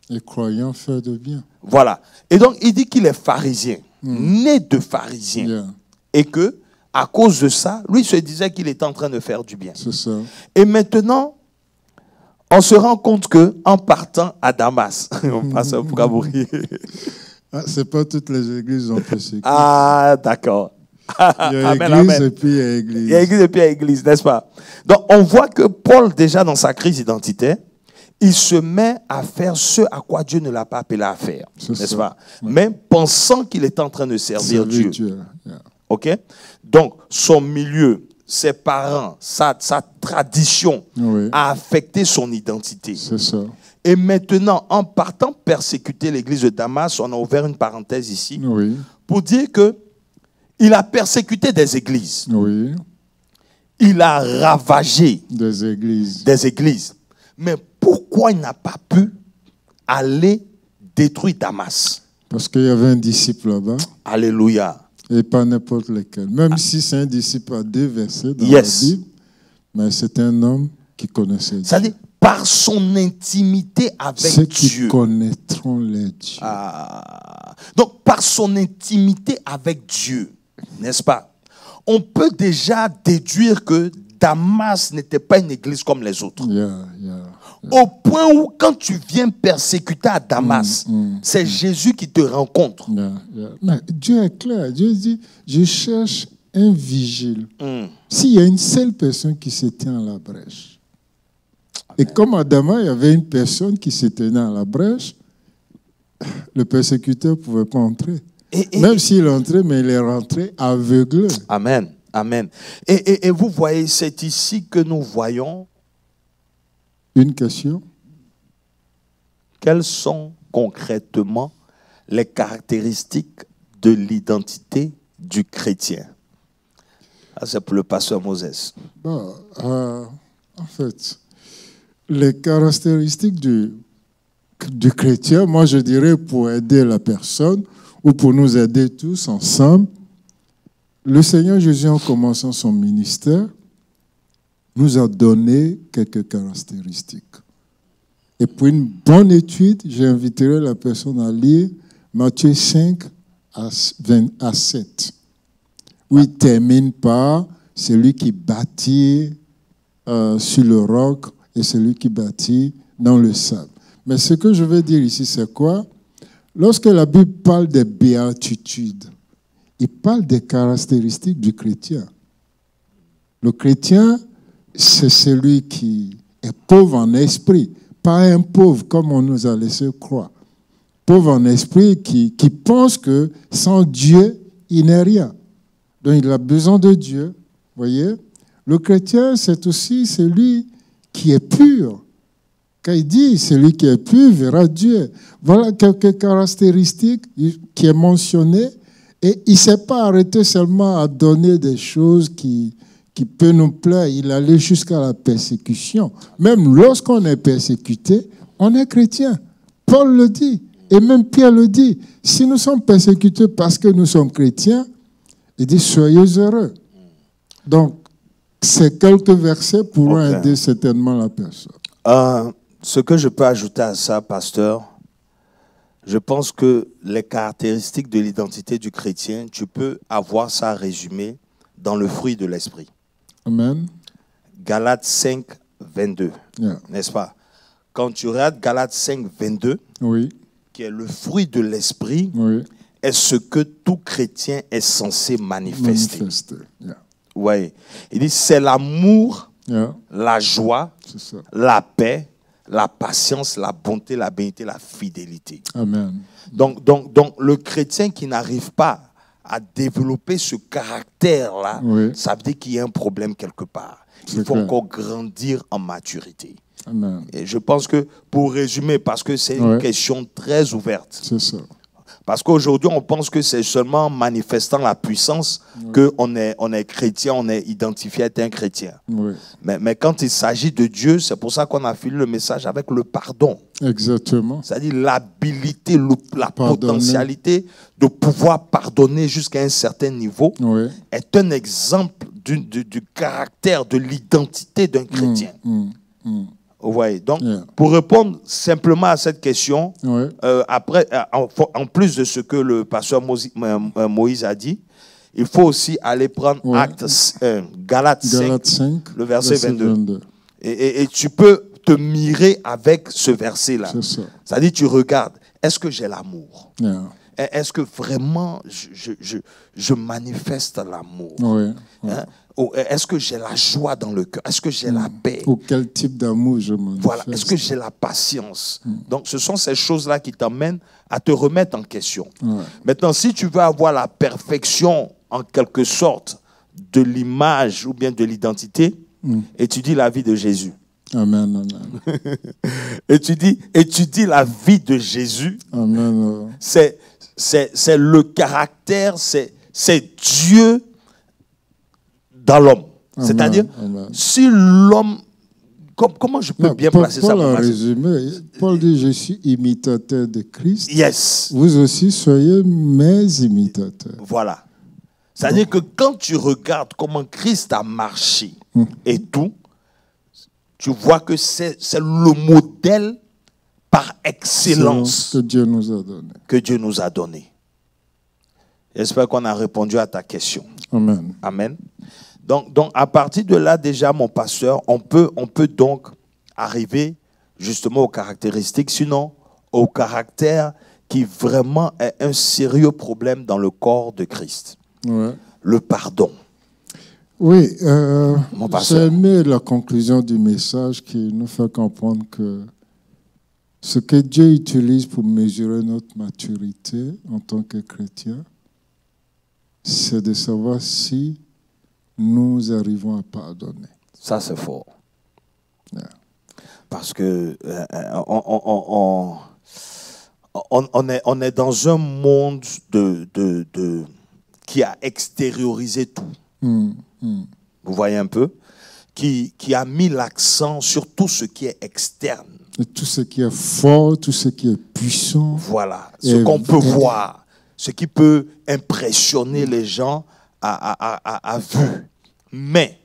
Et croyant fait de bien. Voilà. Et donc, il dit qu'il est pharisien, né de pharisien. Et que, à cause de ça, lui se disait qu'il était en train de faire du bien. C'est ça. Et maintenant, on se rend compte qu'en partant à Damas, on passe au Kabouri. C'est pas toutes les églises ont persécuté. Ah, d'accord. Il y a église et puis il y a église. Il y a église et puis il y a église, n'est-ce pas? Donc, on voit que Paul, déjà dans sa crise identitaire, il se met à faire ce à quoi Dieu ne l'a pas appelé à faire, n'est-ce pas? Ouais. Même pensant qu'il est en train de servir Dieu. Yeah. OK? Donc, son milieu, ses parents, sa tradition a affecté son identité. C'est ça. Et maintenant, en partant persécuter l'église de Damas, on a ouvert une parenthèse ici pour dire que il a persécuté des églises. Oui. Il a ravagé des églises. Mais pourquoi il n'a pas pu aller détruire Damas? Parce qu'il y avait un disciple là-bas. Alléluia. Et pas n'importe lequel. Même si c'est un disciple à 2 versets dans la Bible, mais c'est un homme qui connaissait Dieu. C'est-à-dire, par son intimité avec Dieu. Ceux qui connaîtront les dieux. Donc, par son intimité avec Dieu, n'est-ce pas? On peut déjà déduire que Damas n'était pas une église comme les autres. Au point où, quand tu viens persécuter à Damas, c'est Jésus qui te rencontre. Mais Dieu est clair. Dieu dit, je cherche un vigile. S'il y a une seule personne qui se tient à la brèche. Et comme à Damas, il y avait une personne qui se tenait à la brèche, le persécuteur ne pouvait pas entrer. Même s'il entrait, mais il est rentré aveuglé. Amen. Amen. Et vous voyez, c'est ici que nous voyons. Une question. Quelles sont concrètement les caractéristiques de l'identité du chrétien? C'est pour le pasteur Moses. En fait, les caractéristiques du chrétien, moi je dirais pour aider la personne ou pour nous aider tous ensemble, le Seigneur Jésus, en commençant son ministère, nous a donné quelques caractéristiques. Et pour une bonne étude, j'inviterai la personne à lire Matthieu 5 à 7, où il termine par celui qui bâtit sur le roc et celui qui bâtit dans le sable. Mais ce que je veux dire ici, c'est quoi? Lorsque la Bible parle des béatitudes, il parle des caractéristiques du chrétien. Le chrétien, c'est celui qui est pauvre en esprit, pas un pauvre comme on nous a laissé croire. Pauvre en esprit qui pense que sans Dieu, il n'est rien. Donc il a besoin de Dieu. Voyez? Le chrétien, c'est aussi celui qui est pur. Quand il dit celui qui est pur verra Dieu. Voilà quelques caractéristiques qui est mentionnées. Et il ne s'est pas arrêté seulement à donner des choses qui peuvent nous plaire. Il allait jusqu'à la persécution. Même lorsqu'on est persécuté, on est chrétien. Paul le dit. Et même Pierre le dit. Si nous sommes persécutés parce que nous sommes chrétiens, il dit soyez heureux. Donc, ces quelques versets pourront aider certainement la personne. Ce que je peux ajouter à ça, pasteur, je pense que les caractéristiques de l'identité du chrétien, tu peux avoir ça résumé dans le fruit de l'esprit. Amen. Galates 5, 22, n'est-ce pas? Quand tu regardes Galates 5, 22, qui est le fruit de l'esprit, est ce que tout chrétien est censé manifester. Yeah. Ouais. Il dit, c'est l'amour, Yeah. la joie, C'est ça. la paix, la patience, la bonté, la bénédiction, la fidélité. Amen. Donc, le chrétien qui n'arrive pas à développer ce caractère-là, Oui. ça veut dire qu'il y a un problème quelque part. Il C'est faut clair. encore grandir en maturité. Amen. Et je pense que, pour résumer, parce que c'est une Ouais. question très ouverte, C'est ça. parce qu'aujourd'hui, on pense que c'est seulement en manifestant la puissance qu'on est chrétien, on est identifié être un chrétien. Oui. Mais quand il s'agit de Dieu, c'est pour ça qu'on a fini le message avec le pardon. Exactement. C'est-à-dire l'habilité, la Pardonner. potentialité de pouvoir pardonner jusqu'à un certain niveau Oui. est un exemple du caractère, de l'identité d'un chrétien. Vous voyez? Donc, Yeah. pour répondre simplement à cette question, Oui. après, en plus de ce que le pasteur Moïse a dit, il faut aussi aller prendre Ouais. Galates 5, Galates 5, le verset 22. Et tu peux te mirer avec ce verset-là. C'est ça. C'est-à-dire, tu regardes, est-ce que j'ai l'amour? Yeah. Est-ce que vraiment je manifeste l'amour? Oui. Hein? Ou est-ce que j'ai la joie dans le cœur? Est-ce que j'ai la paix? Ou quel type d'amour je manifeste. Voilà. Est-ce que j'ai la patience? Donc, ce sont ces choses-là qui t'amènent à te remettre en question. Ouais. Maintenant, si tu veux avoir la perfection, en quelque sorte, de l'image ou bien de l'identité, étudie la vie de Jésus. Amen, amen. Étudie la vie de Jésus. Amen. C'est le caractère, c'est Dieu dans l'homme. Amen, C'est-à-dire, amen. si l'homme... Comment je peux Non, bien Paul, placer ça Paul pour a moi? résumé. Paul dit, je suis imitateur de Christ. Yes. Vous aussi soyez mes imitateurs. Voilà. C'est-à-dire que quand tu regardes comment Christ a marché et tout, tu vois que c'est le modèle par excellence Que Dieu nous a donné. que Dieu nous a donné. J'espère qu'on a répondu à ta question. Amen. Amen. Donc à partir de là, déjà, mon pasteur, on peut donc arriver justement aux caractéristiques, sinon au caractère qui vraiment est un sérieux problème dans le corps de Christ. Ouais. Le pardon. Oui, Mon j'ai pasteur. aimé la conclusion du message qui nous fait comprendre que ce que Dieu utilise pour mesurer notre maturité en tant que chrétien, c'est de savoir si nous arrivons à pardonner. Ça, c'est fort. Yeah. Parce que on est dans un monde qui a extériorisé tout. Vous voyez un peu? Qui a mis l'accent sur tout ce qui est externe. Et tout ce qui est fort, tout ce qui est puissant. Voilà. Ce qu'on peut voir, ce qui peut impressionner les gens à vue. Mais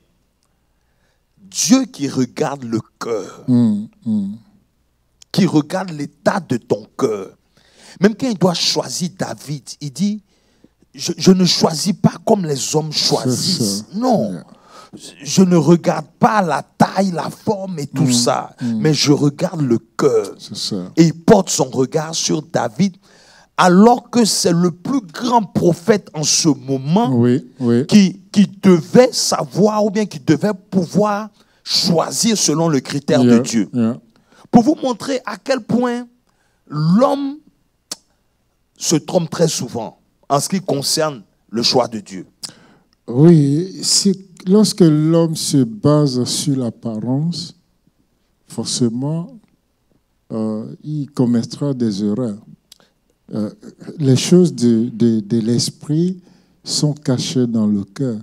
Dieu qui regarde le cœur, qui regarde l'état de ton cœur, même quand il doit choisir David, il dit, je ne choisis pas comme les hommes choisissent. Non. Yeah. Je ne regarde pas la taille, la forme et tout ça, mais je regarde le cœur. C'est ça. Et il porte son regard sur David, alors que c'est le plus grand prophète en ce moment Oui, oui. qui devait savoir ou bien qui devait pouvoir choisir selon le critère de Dieu. Yeah. Pour vous montrer à quel point l'homme se trompe très souvent en ce qui concerne le choix de Dieu. Oui, lorsque l'homme se base sur l'apparence, forcément, il commettra des erreurs. Les choses de l'esprit sont cachées dans le cœur.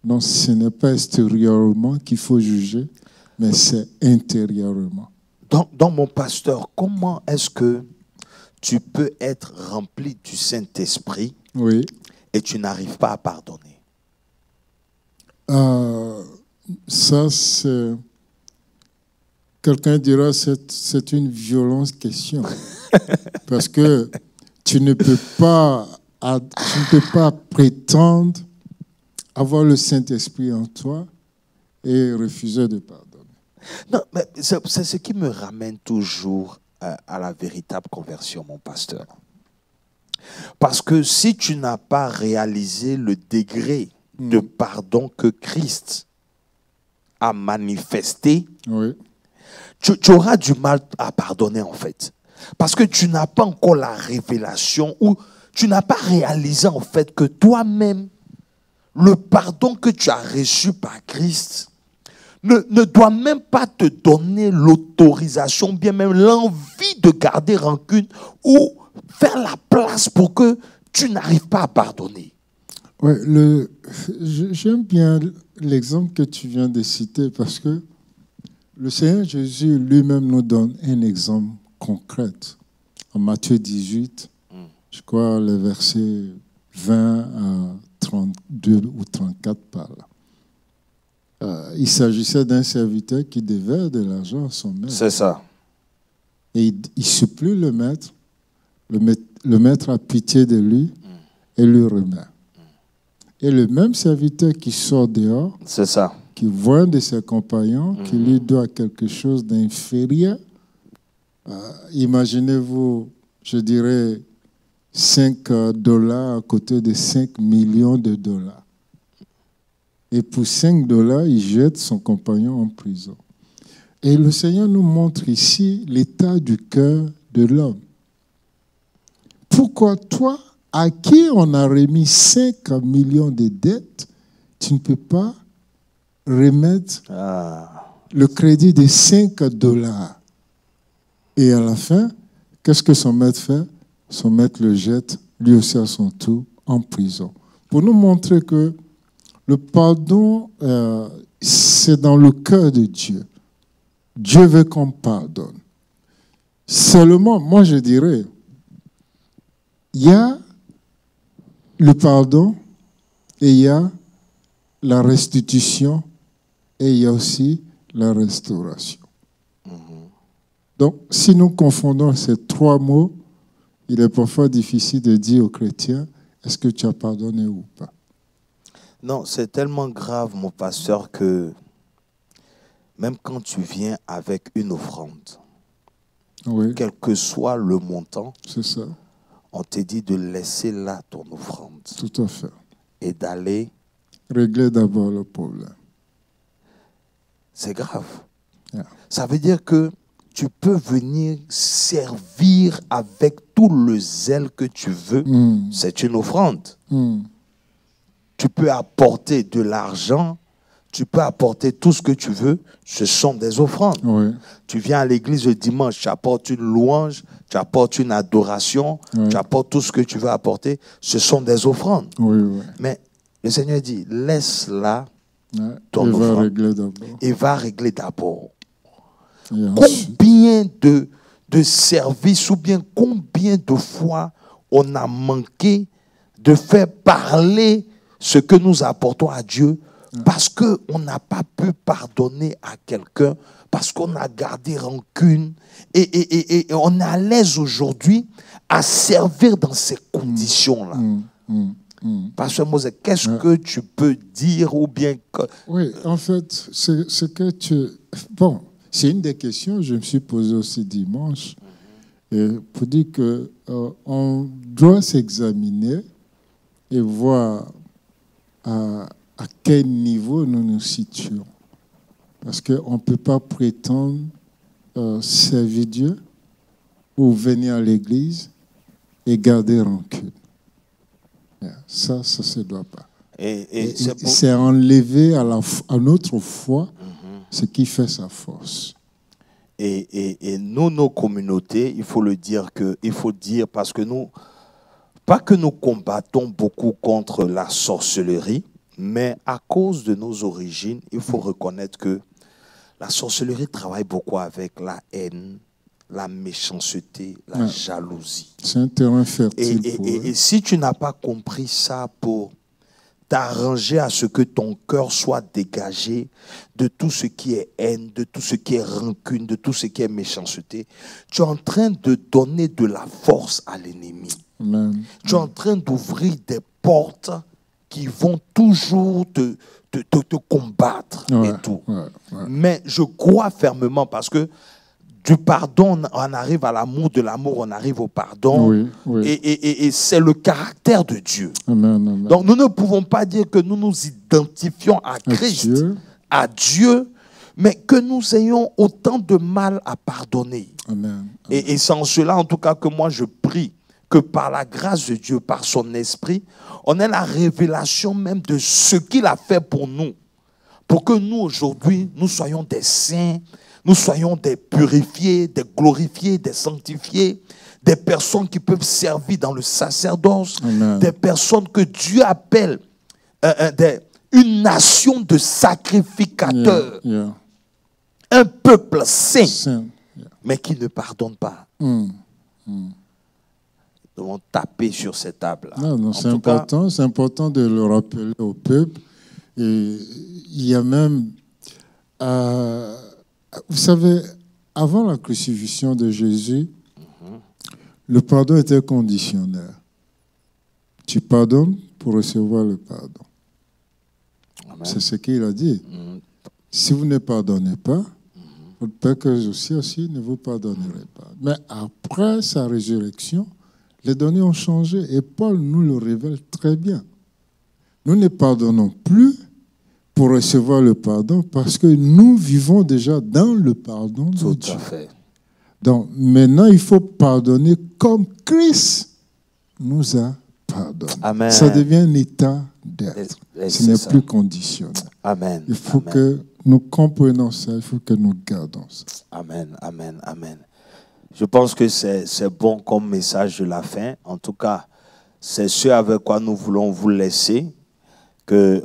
Donc, ce n'est pas extérieurement qu'il faut juger, mais c'est intérieurement. Donc, mon pasteur, comment est-ce que tu peux être rempli du Saint-Esprit Oui. et tu n'arrives pas à pardonner? Ça, c'est... Quelqu'un dira que c'est une violente question. Parce que tu ne peux pas prétendre avoir le Saint-Esprit en toi et refuser de pardonner. Non, mais c'est ce qui me ramène toujours à la véritable conversion, mon pasteur. Parce que si tu n'as pas réalisé le degré de pardon que Christ a manifesté, Oui. tu auras du mal à pardonner en fait. Parce que tu n'as pas encore la révélation ou tu n'as pas réalisé en fait que toi-même, le pardon que tu as reçu par Christ ne doit même pas te donner l'autorisation, bien même l'envie de garder rancune ou faire la place pour que tu n'arrives pas à pardonner. Ouais, j'aime bien l'exemple que tu viens de citer parce que le Seigneur Jésus lui-même nous donne un exemple concret. En Matthieu 18, je crois les versets 20 à 32 ou 34 par là. Il s'agissait d'un serviteur qui devait de l'argent à son maître. C'est ça. Et il supplie le maître. Le maître a pitié de lui et lui remet. Et le même serviteur qui sort dehors, c'est ça, qui voit un de ses compagnons, qui lui doit quelque chose d'inférieur, imaginez-vous, je dirais, $5 à côté de 5 millions de dollars. Et pour $5, il jette son compagnon en prison. Et le Seigneur nous montre ici l'état du cœur de l'homme. Pourquoi toi, à qui on a remis 5 millions de dettes, tu ne peux pas remettre le crédit de $5? Et à la fin, qu'est-ce que son maître fait? Son maître le jette, lui aussi à son tour, en prison. Pour nous montrer que le pardon, c'est dans le cœur de Dieu. Dieu veut qu'on pardonne. Seulement, moi je dirais, il y a le pardon et il y a la restitution et il y a aussi la restauration. Donc, si nous confondons ces trois mots, il est parfois difficile de dire aux chrétiens, est-ce que tu as pardonné ou pas? Non, c'est tellement grave, mon pasteur, que même quand tu viens avec une offrande, quel que soit le montant, c'est ça. On te dit de laisser là ton offrande. Tout à fait. Et d'aller régler d'abord le problème. C'est grave. Yeah. Ça veut dire que tu peux venir servir avec tout le zèle que tu veux. C'est une offrande. Tu peux apporter de l'argent, tu peux apporter tout ce que tu veux. Ce sont des offrandes. Oui. Tu viens à l'église le dimanche, tu apportes une louange, tu apportes une adoration, tu apportes tout ce que tu veux apporter. Ce sont des offrandes. Oui. Mais le Seigneur dit, laisse là ton offrande. Et va régler d'abord. Combien de services ou bien combien de fois on a manqué de faire parler ce que nous apportons à Dieu parce qu'on n'a pas pu pardonner à quelqu'un, parce qu'on a gardé rancune et on est à l'aise aujourd'hui à servir dans ces conditions-là. Pasteur Moses, qu'est-ce que tu peux dire ou bien... Oui, en fait, ce que tu... Bon, c'est une des questions que je me suis posée aussi dimanche pour dire qu'on doit s'examiner et voir à quel niveau nous nous situons. Parce qu'on ne peut pas prétendre servir Dieu ou venir à l'église et garder rancune. Ça ne se doit pas. Et c'est enlever à notre foi ce qui fait sa force. Et nous, nos communautés, il faut dire parce que nous, pas que nous combattons beaucoup contre la sorcellerie, mais à cause de nos origines, il faut reconnaître que la sorcellerie travaille beaucoup avec la haine, la méchanceté, la jalousie. C'est un terrain fertile. Et si tu n'as pas compris ça pour t'arranger à ce que ton cœur soit dégagé de tout ce qui est haine, de tout ce qui est rancune, de tout ce qui est méchanceté, tu es en train de donner de la force à l'ennemi. Tu es en train d'ouvrir des portes qui vont toujours te combattre et tout. Mais je crois fermement parce que Du pardon, on arrive à l'amour, de l'amour, on arrive au pardon. Oui, oui. Et c'est le caractère de Dieu. Amen, amen. Donc nous ne pouvons pas dire que nous nous identifions à Christ, à Dieu, mais que nous ayons autant de mal à pardonner. Amen, amen. Et c'est en cela, en tout cas, que moi je prie que par la grâce de Dieu, par son esprit, on ait la révélation même de ce qu'il a fait pour nous. Pour que nous, aujourd'hui, nous soyons des saints, nous soyons des purifiés, des glorifiés, des sanctifiés, des personnes qui peuvent servir dans le sacerdoce, Amen. Des personnes que Dieu appelle une nation de sacrificateurs, un peuple saint, mais qui ne pardonne pas. Nous devons taper sur cette table. Non, c'est important, c'est important de le rappeler au peuple. Et il y a même, vous savez, avant la crucifixion de Jésus, le pardon était conditionnel. Tu pardonnes pour recevoir le pardon. Amen. C'est ce qu'il a dit. Si vous ne pardonnez pas, votre Père que aussi ne vous pardonnerait pas. Mais après sa résurrection, les données ont changé et Paul nous le révèle très bien. Nous ne pardonnons plus pour recevoir le pardon parce que nous vivons déjà dans le pardon de Dieu. Tout à fait. Donc maintenant, il faut pardonner comme Christ nous a pardonné. Amen. Ça devient un état d'être. Ce n'est plus conditionnel. Amen. Il faut que nous comprenions ça, il faut que nous gardons ça. Amen, amen, amen. Je pense que c'est bon comme message de la fin. En tout cas, c'est ce avec quoi nous voulons vous laisser. Que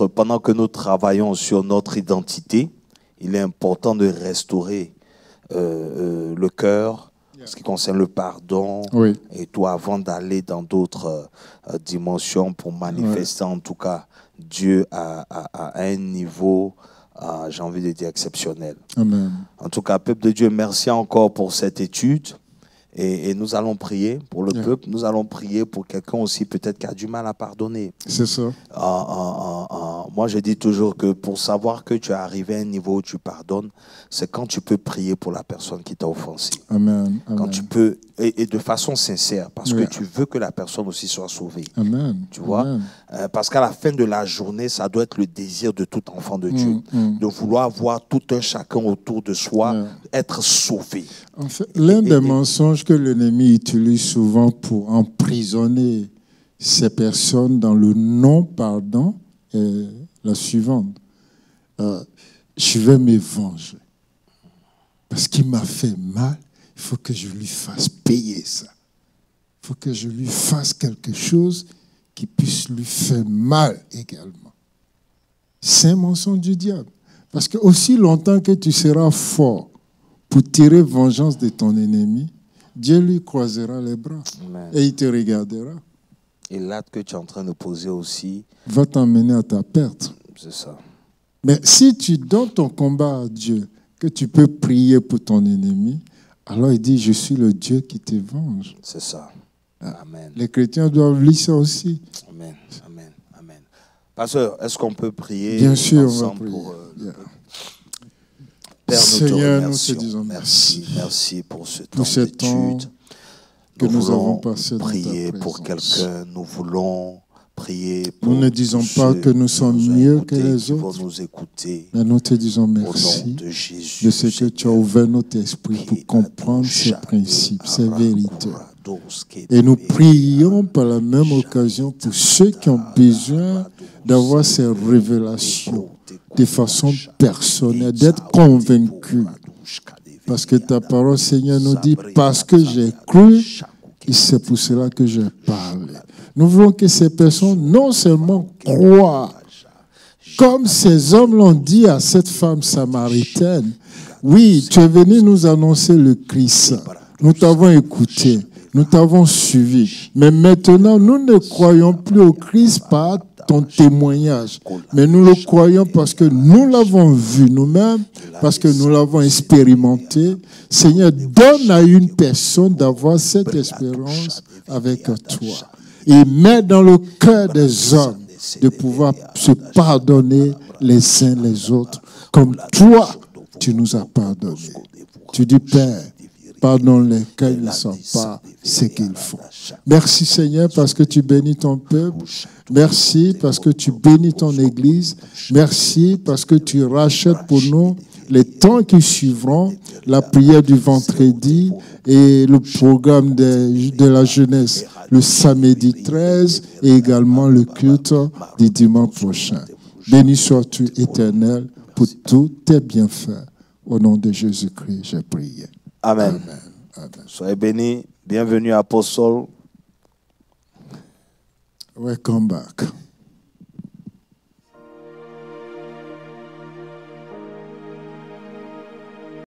pendant que nous travaillons sur notre identité, il est important de restaurer le cœur, ce qui concerne le pardon, et tout avant d'aller dans d'autres dimensions pour manifester en tout cas Dieu à un niveau, j'ai envie de dire, exceptionnel. Amen. En tout cas, peuple de Dieu, merci encore pour cette étude. Et nous allons prier pour le peuple. Nous allons prier pour quelqu'un aussi peut-être qui a du mal à pardonner. C'est ça. Moi, je dis toujours que pour savoir que tu es arrivé à un niveau où tu pardonnes, c'est quand tu peux prier pour la personne qui t'a offensé. Amen. Quand tu peux, et de façon sincère, parce que tu veux que la personne aussi soit sauvée. Amen. Tu vois? Parce qu'à la fin de la journée, ça doit être le désir de tout enfant de Dieu, de vouloir voir tout un chacun autour de soi être sauvé. En fait, l'un des mensonges que l'ennemi utilise souvent pour emprisonner ces personnes dans le non-pardon est la suivante. Je vais me venger. Parce qu'il m'a fait mal, il faut que je lui fasse payer ça. Il faut que je lui fasse quelque chose qui puisse lui faire mal également. C'est un mensonge du diable. Parce que aussi longtemps que tu seras fort pour tirer vengeance de ton ennemi, Dieu lui croisera les bras. Amen. Et il te regardera. Et l'acte que tu es en train de poser aussi va t'emmener à ta perte. C'est ça. Mais si tu donnes ton combat à Dieu, que tu peux prier pour ton ennemi, alors il dit, je suis le Dieu qui te venge. C'est ça. Amen. Les chrétiens doivent lire ça aussi. Amen. Amen. Amen. Pasteur, est-ce qu'on peut prier? Bien sûr, ensemble on va prier. Pour, Père, Seigneur, nous te disons merci. Merci pour ce temps d'étude que nous avons passé dans ta prier présence. pour quelqu'un, nous voulons prier pour nous ne disons pas que nous sommes mieux que les autres, nous écouter, mais nous te disons merci de, Jésus, de ce que tu as ouvert notre esprit pour comprendre ces principes, ces vérités. Et nous prions par la même occasion pour ceux qui ont besoin d'avoir ces révélations de façon personnelle, d'être convaincus. Parce que ta parole, Seigneur, nous dit, parce que j'ai cru, et c'est pour cela que j'ai parlé. Nous voulons que ces personnes non seulement croient, comme ces hommes l'ont dit à cette femme samaritaine, oui, tu es venu nous annoncer le Christ. Nous t'avons écouté, nous t'avons suivi. Mais maintenant, nous ne croyons plus au Christ par ton témoignage. Mais nous le croyons parce que nous l'avons vu nous-mêmes, parce que nous l'avons expérimenté. Seigneur, donne à une personne d'avoir cette expérience avec toi. Et mets dans le cœur des hommes de pouvoir se pardonner les uns les autres, comme toi, tu nous as pardonné. Tu dis, Père, pardonne-les car ils ne savent pas ce qu'ils font. Merci Seigneur parce que tu bénis ton peuple. Merci parce que tu bénis ton Église. Merci parce que tu rachètes pour nous les temps qui suivront, la prière du vendredi et le programme de la jeunesse le samedi 13 et également le culte du dimanche prochain. Béni sois-tu, Éternel, pour tous tes bienfaits. Au nom de Jésus-Christ, j'ai prié. Amen. Amen. Amen. Soyez bénis. Bienvenue, Apostole. Welcome back.